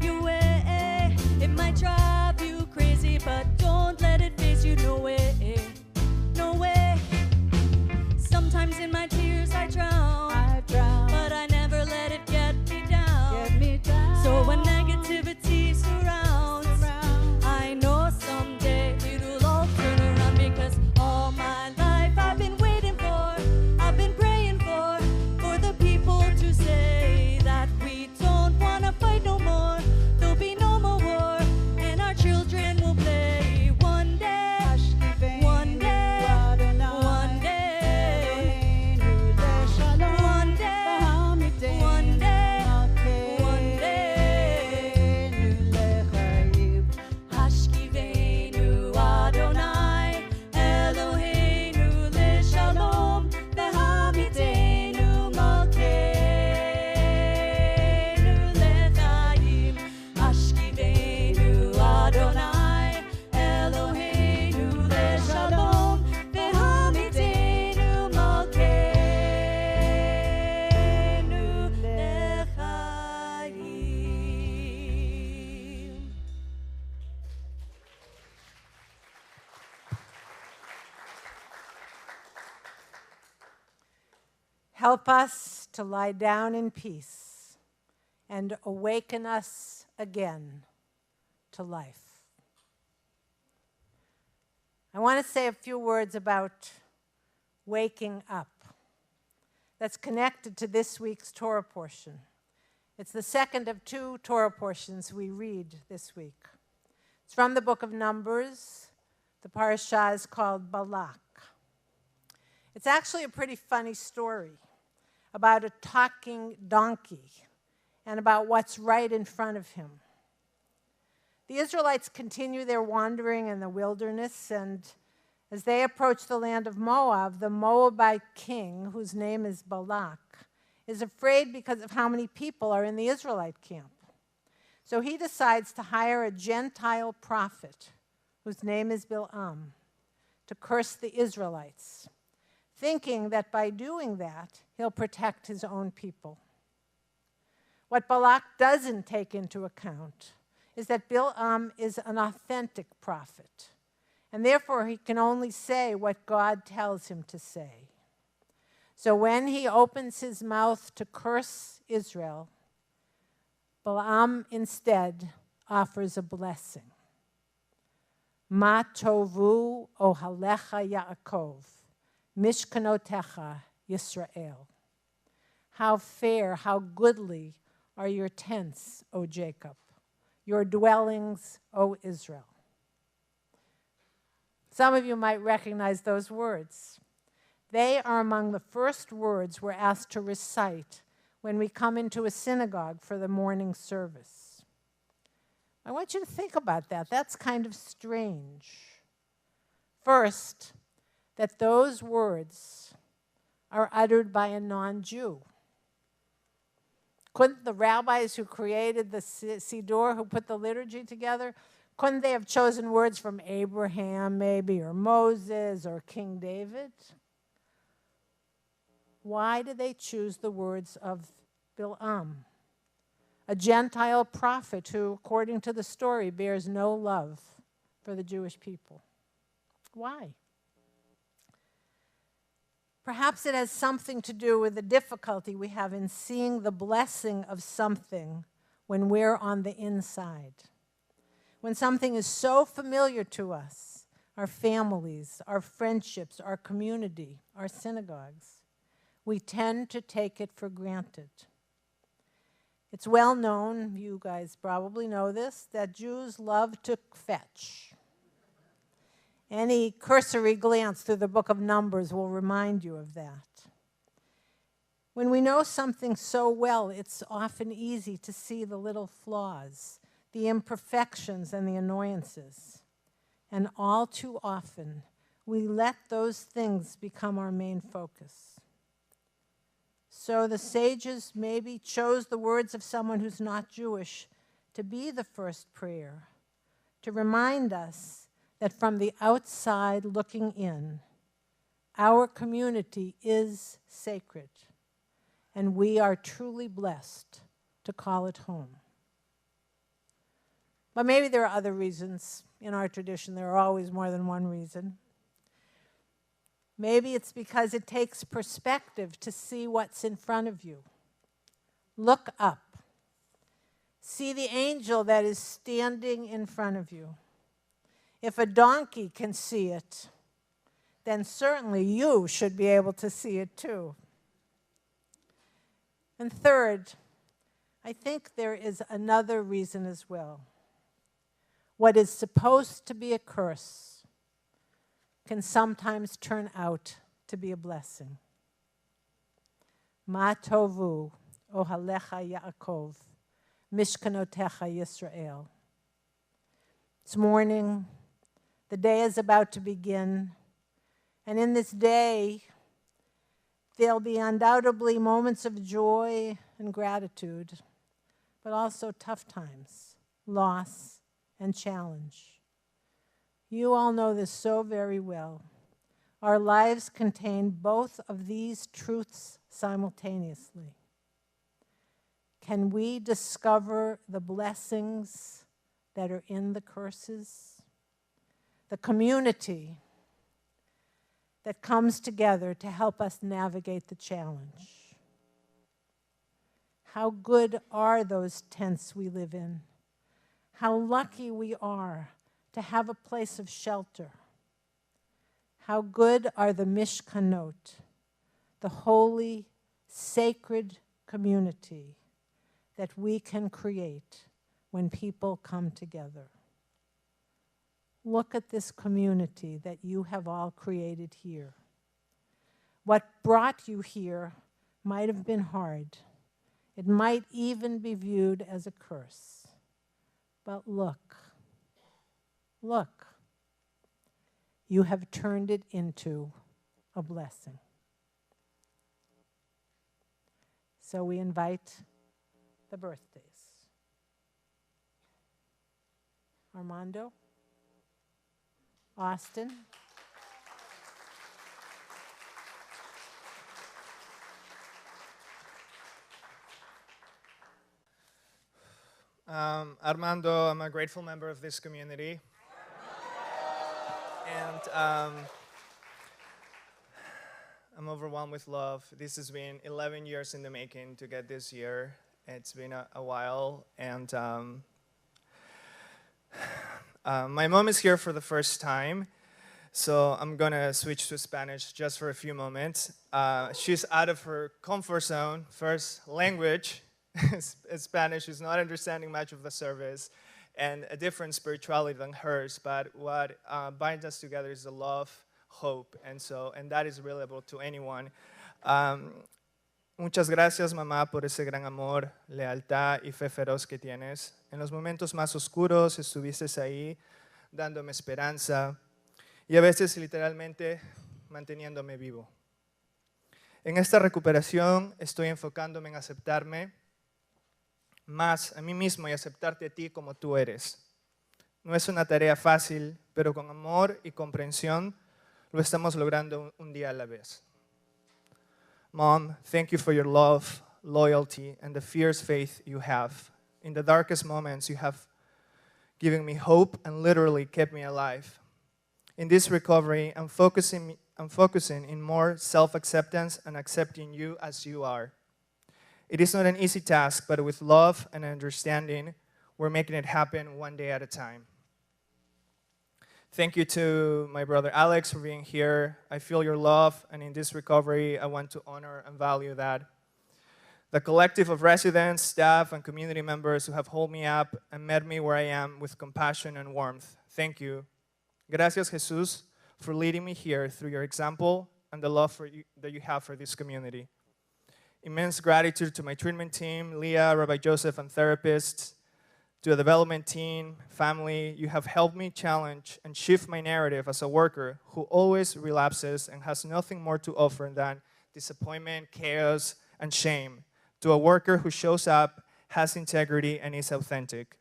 your way. It might drive you crazy, but don't let it phase you, no way, no way. Sometimes in my tears I drown, but I never let it get me down. So when negativity surrounds, I know someday it'll all turn around, because all my life I've been waiting Help us to lie down in peace and awaken us again to life. I want to say a few words about waking up. That's connected to this week's Torah portion. It's the second of two Torah portions we read this week. It's from the book of Numbers. The parashah is called Balak. It's actually a pretty funny story about a talking donkey and about what's right in front of him. The Israelites continue their wandering in the wilderness, and as they approach the land of Moab, the Moabite king, whose name is Balak, is afraid because of how many people are in the Israelite camp. So he decides to hire a Gentile prophet, whose name is Bil'am, to curse the Israelites, thinking that by doing that, he'll protect his own people. What Balak doesn't take into account is that Bil'am is an authentic prophet, and therefore he can only say what God tells him to say. So when he opens his mouth to curse Israel, Bil'am instead offers a blessing. Ma tovu ohalecha Yaakov, mishkanotecha Yisrael. How fair, how goodly are your tents, O Jacob, your dwellings, O Israel. Some of you might recognize those words. They are among the first words we're asked to recite when we come into a synagogue for the morning service. I want you to think about that. That's kind of strange. First, that those words are uttered by a non-Jew. Couldn't the rabbis who created the Siddur, who put the liturgy together, couldn't they have chosen words from Abraham maybe, or Moses, or King David? Why did they choose the words of Bil'am, a Gentile prophet who, according to the story, bears no love for the Jewish people? Why? Perhaps it has something to do with the difficulty we have in seeing the blessing of something when we're on the inside. When something is so familiar to us, our families, our friendships, our community, our synagogues, we tend to take it for granted. It's well known, you guys probably know this, that Jews love to fetch. Any cursory glance through the book of Numbers will remind you of that. When we know something so well, it's often easy to see the little flaws, the imperfections and the annoyances. And all too often, we let those things become our main focus. So the sages maybe chose the words of someone who's not Jewish to be the first prayer, to remind us that from the outside looking in, our community is sacred, and we are truly blessed to call it home. But maybe there are other reasons. In our tradition, there are always more than one reason. Maybe it's because it takes perspective to see what's in front of you. Look up. See the angel that is standing in front of you. If a donkey can see it, then certainly you should be able to see it too. And third, I think there is another reason as well. What is supposed to be a curse can sometimes turn out to be a blessing. Ma tovu ohalecha Yaakov, mishkanotecha Yisrael. It's morning. The day is about to begin. And in this day, there'll be undoubtedly moments of joy and gratitude, but also tough times, loss, and challenge. You all know this so very well. Our lives contain both of these truths simultaneously. Can we discover the blessings that are in the curses? The community that comes together to help us navigate the challenge. How good are those tents we live in? How lucky we are to have a place of shelter. How good are the mishkanot, the holy, sacred community that we can create when people come together. Look at this community that you have all created here. What brought you here might have been hard. It might even be viewed as a curse. But look, you have turned it into a blessing. So we invite the birthdays. Armando, Austin, Armando, I'm a grateful member of this community. And I'm overwhelmed with love. This has been 11 years in the making to get this year. It's been a while. And my mom is here for the first time. So I'm going to switch to Spanish just for a few moments. She's out of her comfort zone. First language, Spanish. She's not understanding much of the service and a different spirituality than hers. But what binds us together is the love, hope, and that is relatable to anyone. Muchas gracias, mamá, por ese gran amor, lealtad y fe feroz que tienes. En los momentos más oscuros estuviste ahí, dándome esperanza y a veces literalmente manteniéndome vivo. En esta recuperación estoy enfocándome en aceptarme más a mí mismo y aceptarte a ti como tú eres. No es una tarea fácil, pero con amor y comprensión lo estamos logrando un día a la vez. Mom, thank you for your love, loyalty, and the fierce faith you have. In the darkest moments, you have given me hope and literally kept me alive. In this recovery, I'm focusing in more self-acceptance and accepting you as you are. It is not an easy task, but with love and understanding, we're making it happen one day at a time. Thank you to my brother Alex for being here. I feel your love, and in this recovery, I want to honor and value that. The collective of residents, staff, and community members who have held me up and met me where I am with compassion and warmth. Thank you. Gracias, Jesus, for leading me here through your example and the love that you have for this community. Immense gratitude to my treatment team, Leah, Rabbi Joseph, and therapists, to the development team, family. You have helped me challenge and shift my narrative as a worker who always relapses and has nothing more to offer than disappointment, chaos, and shame, to a worker who shows up, has integrity, and is authentic.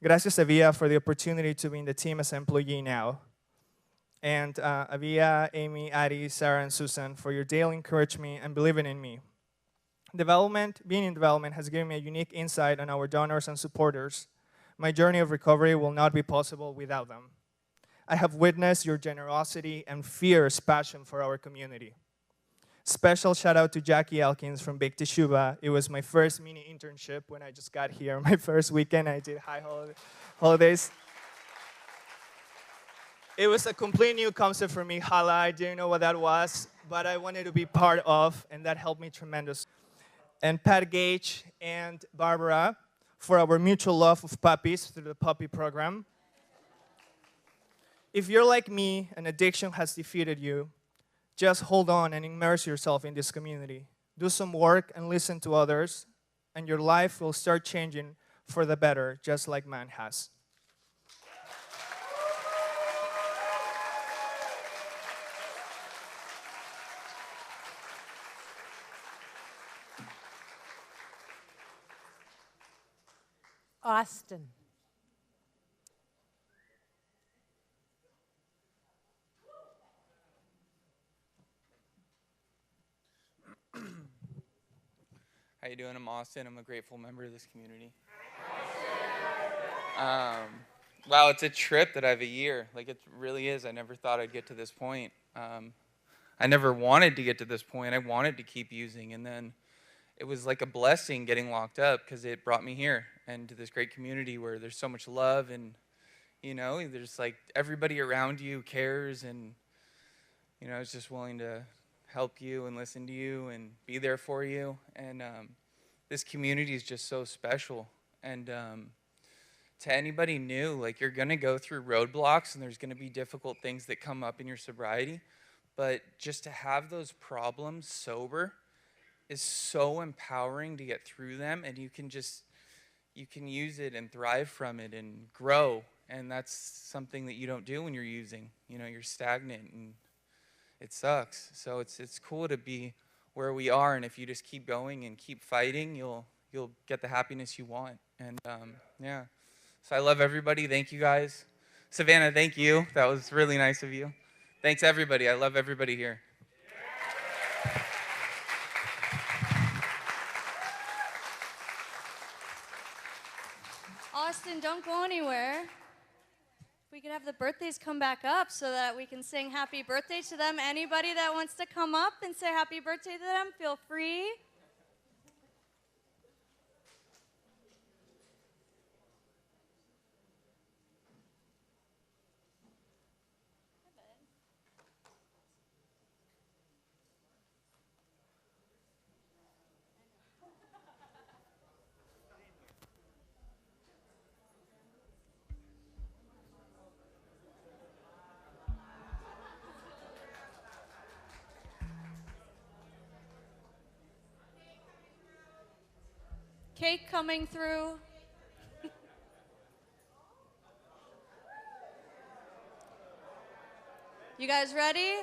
Gracias, Avia, for the opportunity to be in the team as an employee now. And Avia, Amy, Addie, Sarah, and Susan, for your daily encouragement and believing in me. Being in development has given me a unique insight on our donors and supporters. My journey of recovery will not be possible without them. I have witnessed your generosity and fierce passion for our community. Special shout out to Jackie Elkins from Big Teshuva. It was my first mini internship when I just got here. My first weekend, I did high holidays. It was a complete new concept for me, challah. I didn't know what that was, but I wanted to be part of, and that helped me tremendously. And Pat Gage and Barbara for our mutual love of puppies through the puppy program. If you're like me and addiction has defeated you, just hold on and immerse yourself in this community. Do some work and listen to others, and your life will start changing for the better, just like mine has. Austin. How you doing? I'm Austin. I'm a grateful member of this community. Wow, it's a trip that I have a year. Like, it really is. I never thought I'd get to this point. I never wanted to get to this point. I wanted to keep using, and then it was like a blessing getting locked up because it brought me here and to this great community where there's so much love and, you know, there's like everybody around you cares and, you know, is just willing to help you and listen to you and be there for you. And this community is just so special. And to anybody new, like you're going to go through roadblocks and there's going to be difficult things that come up in your sobriety. But just to have those problems sober is so empowering to get through them, and you can use it and thrive from it and grow, and that's something that you don't do when you're using. You know, you're stagnant and it sucks. So it's cool to be where we are, and if you just keep going and keep fighting, you'll get the happiness you want. And yeah, so I love everybody. Thank you guys. Savannah, thank you. That was really nice of you. Thanks everybody. I love everybody here. Austin, don't go anywhere. We could have the birthdays come back up so that we can sing happy birthday to them. Anybody that wants to come up and say happy birthday to them, feel free. Cake coming through. You guys ready?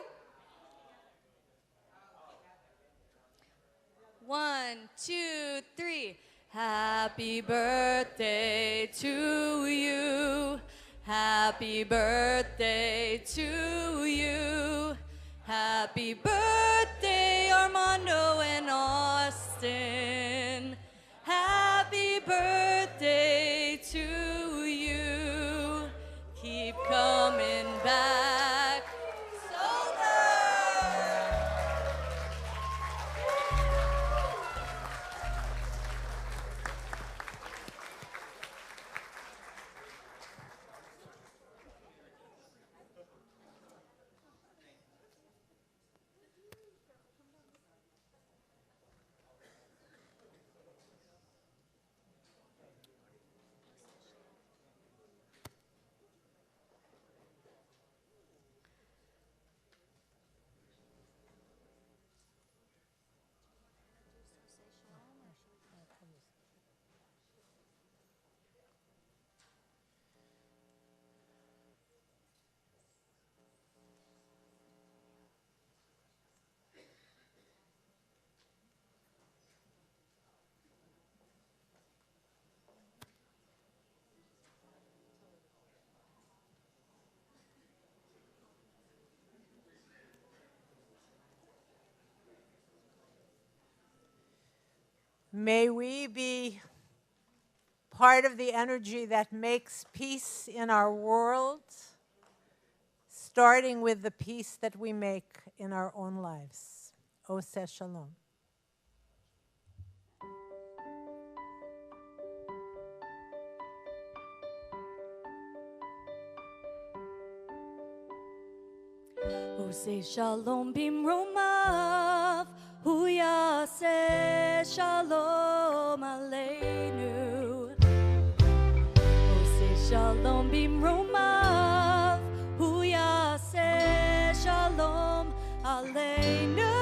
1, 2, 3. Happy birthday to you. Happy birthday to you. Happy birthday, Armando and Austin. Happy birthday to you. Keep coming back sober. May we be part of the energy that makes peace in our world, starting with the peace that we make in our own lives. Oseh Shalom. Oseh Shalom bimromav, hu yaseh shalom aleinu. Oseh Shalom bimromav, hu yaseh shalom aleinu.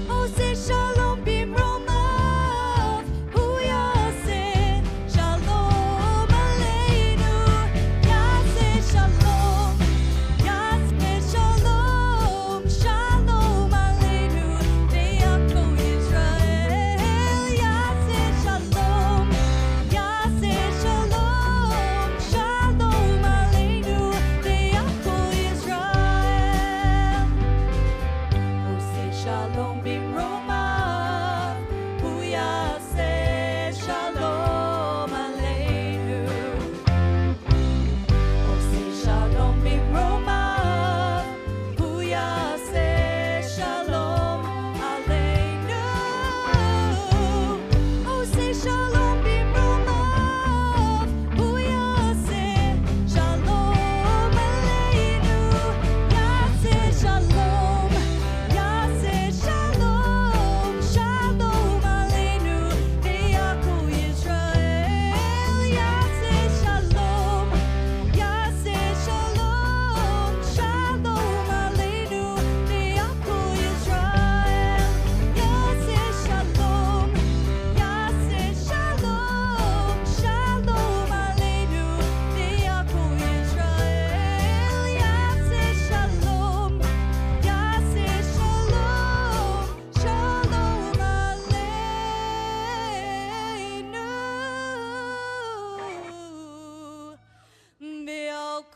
Oseh Shalom bimromav, hu yaseh shalom aleinu. Yaseh shalom. Shalom, shalom aleinu, ve'yako Yisrael. Yaseh shalom, shalom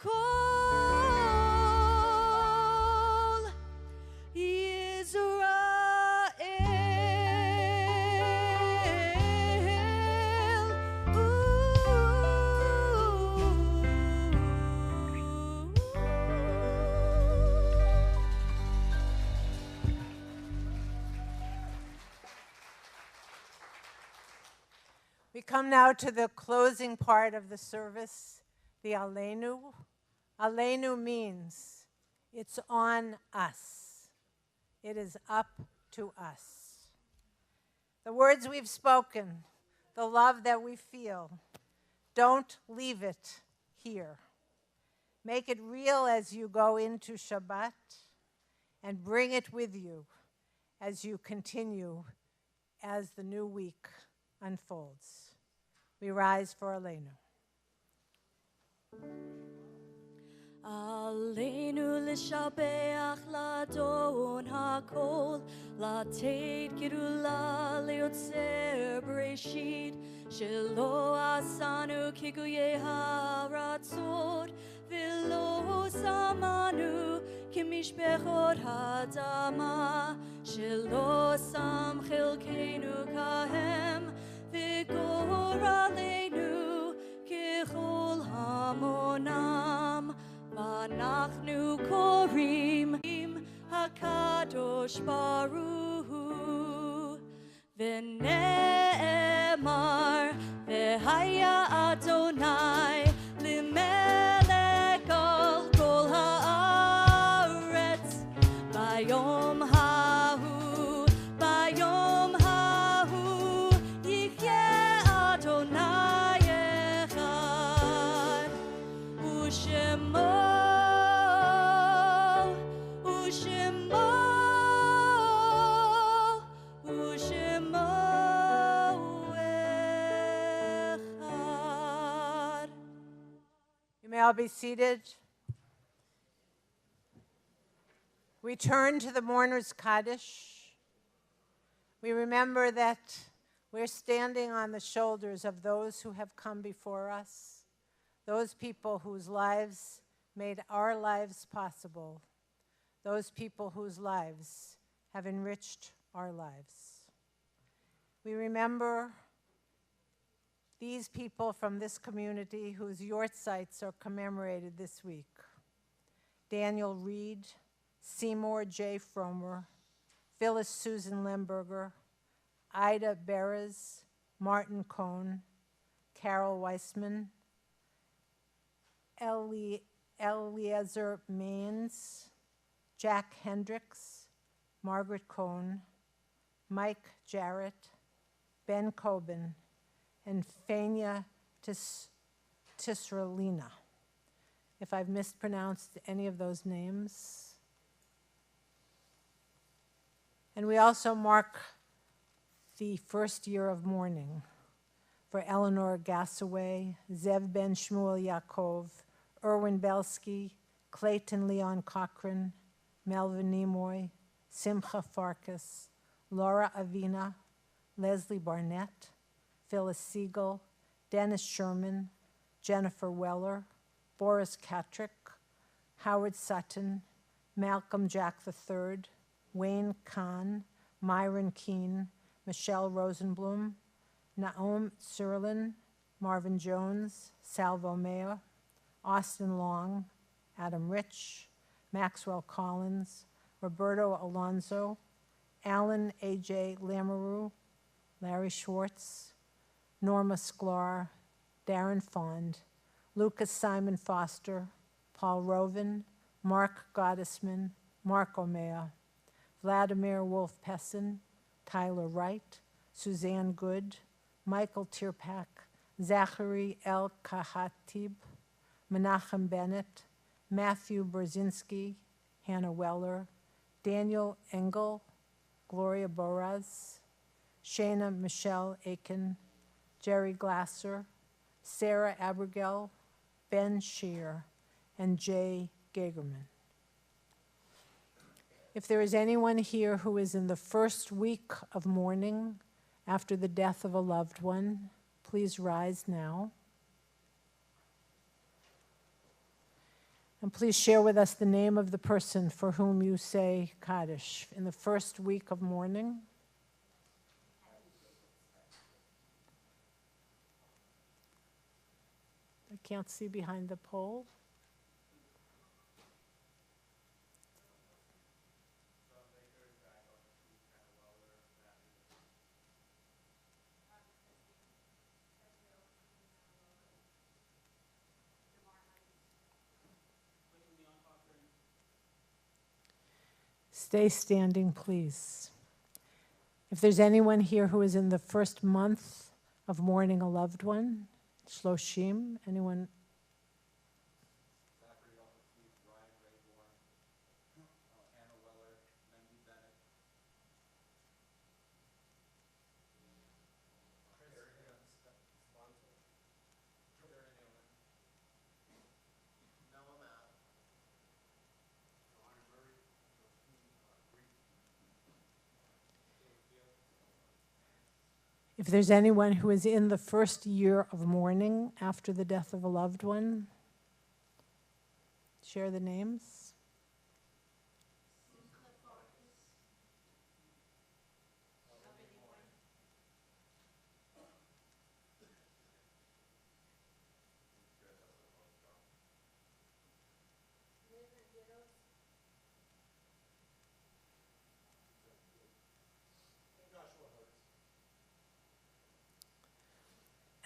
We come now to the closing part of the service, the Aleinu. Aleinu means it's on us. It is up to us. The words we've spoken, the love that we feel, don't leave it here. Make it real as you go into Shabbat and bring it with you as you continue as the new week unfolds. We rise for Aleinu. Aleinu l'shabeach l'adon hakol, l'ateit gerula leotzer bereshit, shelo asanu kiguye haratzot, v'lo samanu kimishbechot hadama, shelo sam chilkeinu kahem, v'gor aleinu kechol hamonam. Anachnu korim hakadosh baruch hu v'ne'emar v'haya Adonai limelech al kol haaretz bayom hahu yichyeh Adonai echad u'shemo I'll be seated. We turn to the Mourner's Kaddish. We remember that we're standing on the shoulders of those who have come before us, those people whose lives made our lives possible, those people whose lives have enriched our lives. We remember these people from this community whose yortzites are commemorated this week. Daniel Reed, Seymour J. Fromer, Phyllis Susan Lemberger, Ida Beres, Martin Cohn, Carol Weissman, Eliezer Maines, Jack Hendricks, Margaret Cohn, Mike Jarrett, Ben Coben, and Fania Tisralina. If I've mispronounced any of those names. And we also mark the first year of mourning for Eleanor Gassaway, Zev Ben Shmuel Yaakov, Erwin Belsky, Clayton Leon Cochran, Melvin Nimoy, Simcha Farkas, Laura Avina, Leslie Barnett, Phyllis Siegel, Dennis Sherman, Jennifer Weller, Boris Katrick, Howard Sutton, Malcolm Jack III, Wayne Kahn, Myron Keene, Michelle Rosenblum, Naum Sirlin, Marvin Jones, Salvo Mayer, Austin Long, Adam Rich, Maxwell Collins, Roberto Alonso, Alan A.J. Lamoureux, Larry Schwartz, Norma Sklar, Darren Fond, Lucas Simon Foster, Paul Rovin, Mark Gottesman, Mark Omea, Vladimir Wolf Pessin, Tyler Wright, Suzanne Good, Michael Tierpak, Zachary El Kahatib, Menachem Bennett, Matthew Brzezinski, Hannah Weller, Daniel Engel, Gloria Boraz, Shana Michelle Aiken, Jerry Glasser, Sarah Abigail, Ben Shear, and Jay Gagerman. If there is anyone here who is in the first week of mourning after the death of a loved one, please rise now. And please share with us the name of the person for whom you say Kaddish in the first week of mourning. I can't see behind the pole. Stay standing, please. If there's anyone here who is in the first month of mourning a loved one, Shloshim, anyone? If there's anyone who is in the first year of mourning after the death of a loved one, share the names.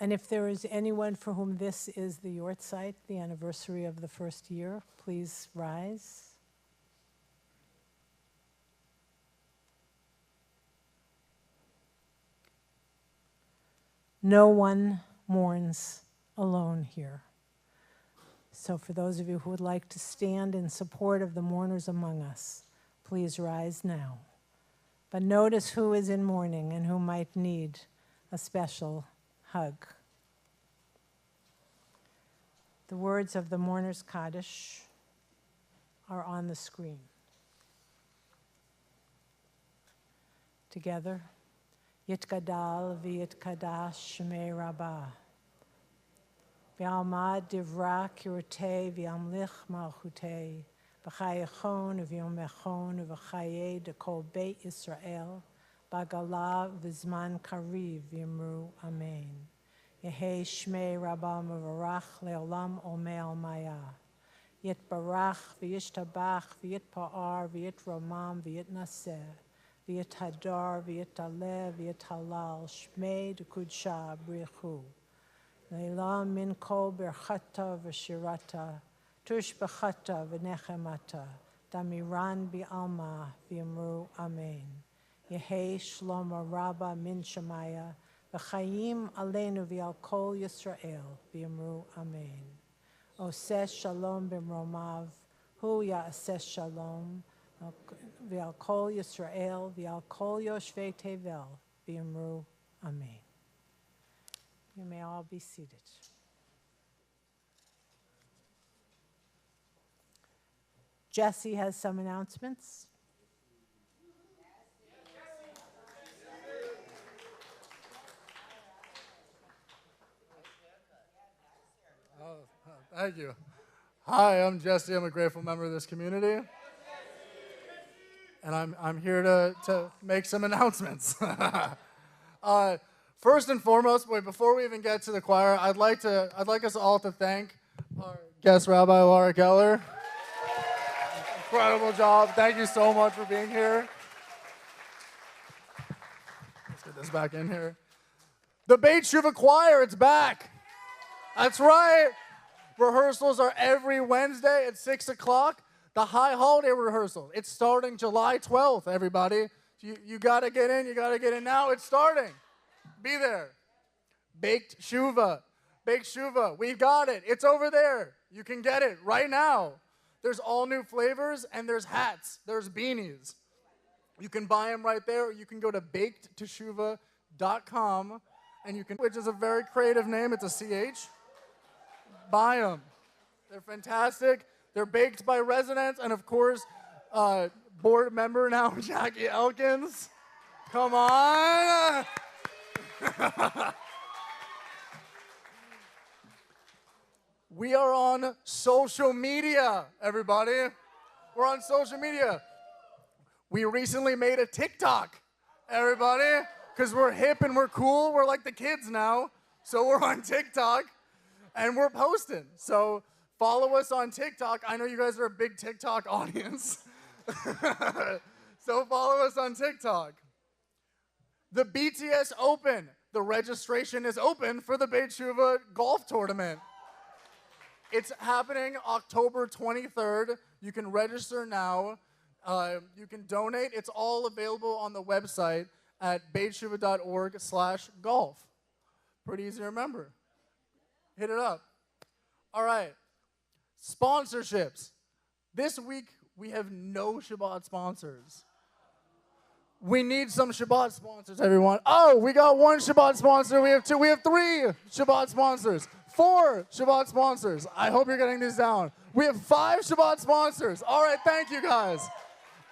And if there is anyone for whom this is the Yortzeit, the anniversary of the first year, please rise. No one mourns alone here. So for those of you who would like to stand in support of the mourners among us, please rise now. But notice who is in mourning and who might need a special hug. The words of the mourner's Kaddish are on the screen. Together, Yitgadal v'yitkadash shmei Rabbah. V'almad divra kirutei v'amlich malchutei. V'chayechon v'yomechon v'chayei dekol beit Yisrael. Bagala v'zman kariv v'yimru amen. Yehei shmei Rabbah mevarach le'olam omei al-maya. Yitbarach v'yishtabach v'yitpa'ar v'yitromam v'yitnaseh. V'yithadar v'yitaleh v'yithalal shmei dekudsha brichu. Leila min kol berchata v'shirata. Tush b'chata v'nechemata. Damiran bi'alma v'yimru amen. Yehei Shlomo Rabba min Shemaya, v'chayim aleinu v'al kol Yisrael, v'yamru amen. Oseh shalom b'mromav, hu ya'aseh shalom, v'al kol Yisrael, v'al kol yoshvei tevel, v'yamru amen. You may all be seated. Jesse has some announcements. Thank you. Hi, I'm Jesse. I'm a grateful member of this community. And I'm here to make some announcements. First and foremost, before we even get to the choir, I'd like us all to thank our guest Rabbi Laura Keller. Incredible job. Thank you so much for being here. Let's get this back in here. The Beit Teshuva Choir, it's back. That's right. Rehearsals are every Wednesday at 6 o'clock. The high holiday rehearsal, it's starting July 12th, everybody. You got to get in. You got to get in now. It's starting. Be there. Baked Teshuva. Baked Teshuva. We've got it. It's over there. You can get it right now. There's all new flavors, and there's hats. There's beanies. You can buy them right there. Or you can go to bakedteshuva.com, and you can, which is a very creative name. It's a CH. Buy them. They're fantastic. They're baked by residents, and of course, board member now, Jackie Elkins. Come on. We are on social media, everybody. We're on social media. We recently made a TikTok, everybody, because we're hip and we're cool. We're like the kids now. So we're on TikTok and we're posting. So follow us on TikTok. I know you guys are a big TikTok audience. So follow us on TikTok. The BTS Open. The registration is open for the Beit Teshuva golf tournament. It's happening October 23rd. You can register now. You can donate. It's all available on the website at beiteshuva.org/golf. Pretty easy to remember. Hit it up. All right. Sponsorships. This week, we have no Shabbat sponsors. We need some Shabbat sponsors, everyone. Oh, we got one Shabbat sponsor. We have two. We have three Shabbat sponsors. 4 Shabbat sponsors. I hope you're getting these down. We have 5 Shabbat sponsors. All right, thank you, guys.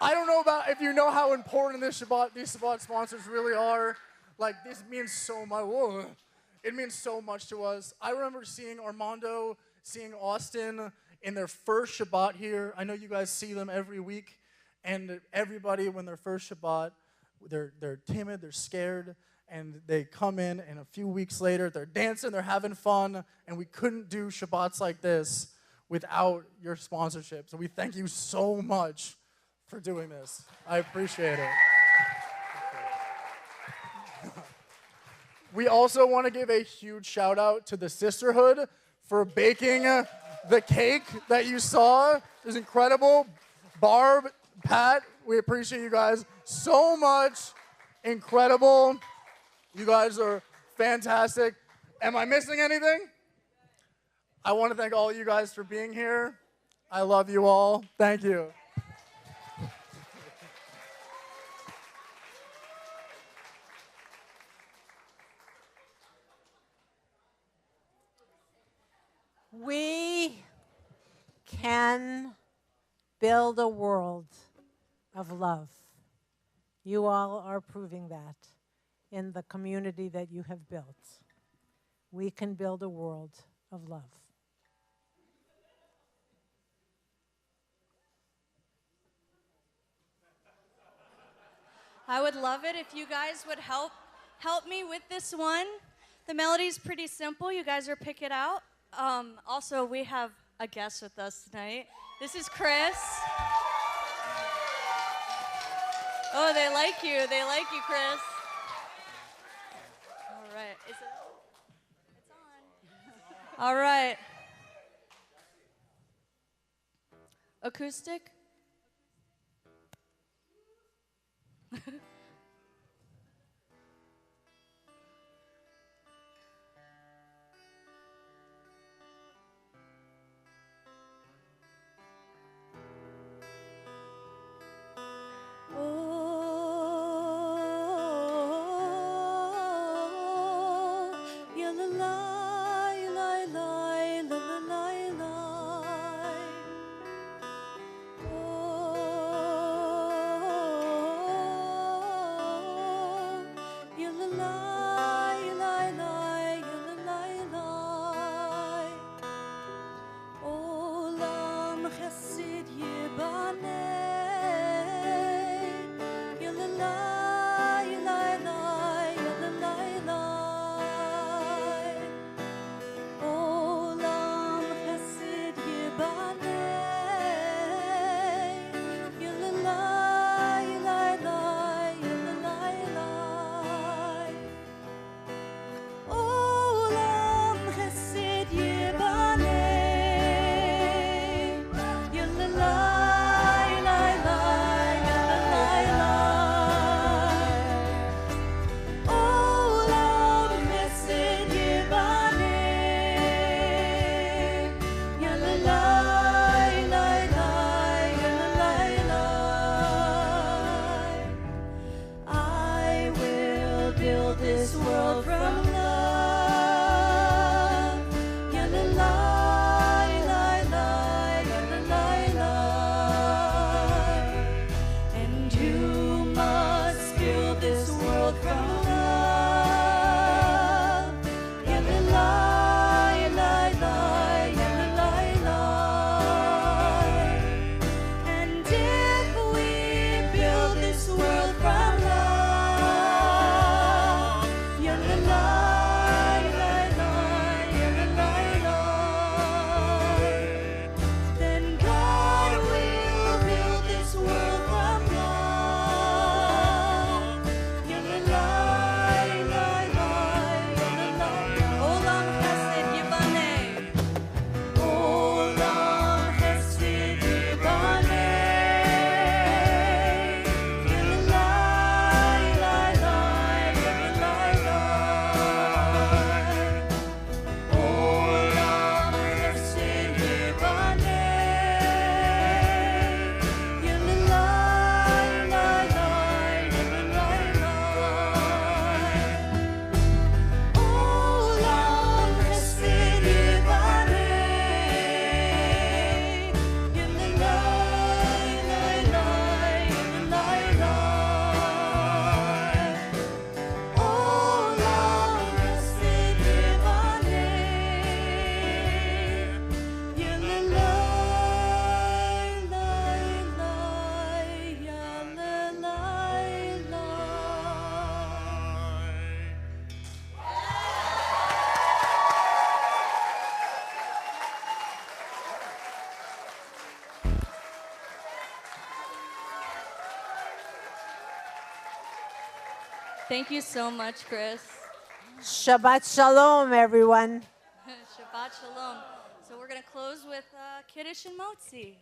I don't know about if you know how important these Shabbat sponsors really are. Like, this means so much. Whoa. It means so much to us. I remember seeing Armando, seeing Austin in their first Shabbat here. I know you guys see them every week. And everybody, when their first Shabbat, they're timid, they're scared, and they come in, and a few weeks later, they're dancing, they're having fun, and we couldn't do Shabbats like this without your sponsorship. So we thank you so much for doing this. I appreciate it. We also want to give a huge shout out to the Sisterhood for baking the cake that you saw. It was incredible. Barb, Pat, we appreciate you guys so much. Incredible. You guys are fantastic. Am I missing anything? I want to thank all you guys for being here. I love you all. Thank you. We can build a world of love. You all are proving that in the community that you have built. We can build a world of love. I would love it if you guys would help me with this one. The melody's pretty simple. You guys are pick it out. Also, we have a guest with us tonight. This is Chris. Oh, they like you. They like you, Chris. All right. Is it? It's on. All right. Acoustic? Love. Thank you so much, Chris. Shabbat shalom, everyone. Shabbat shalom. So we're going to close with Kaddish and Motzi.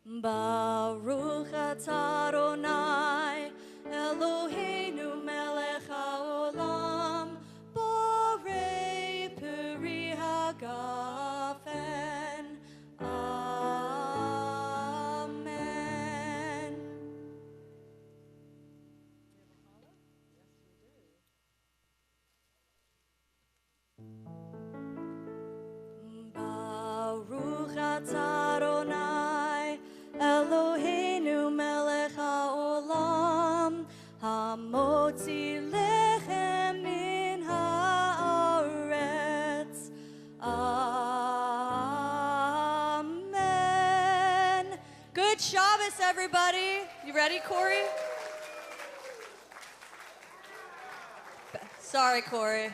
Baruch atah Adonai Eloheinu melech haolam borei peri hagafen. Amen. Baruch atah Adonai Eloheinu melech haolam hamotzi lechem min haaretz. Amen. Good Shabbos, everybody. You ready, Corey? Sorry, Corey.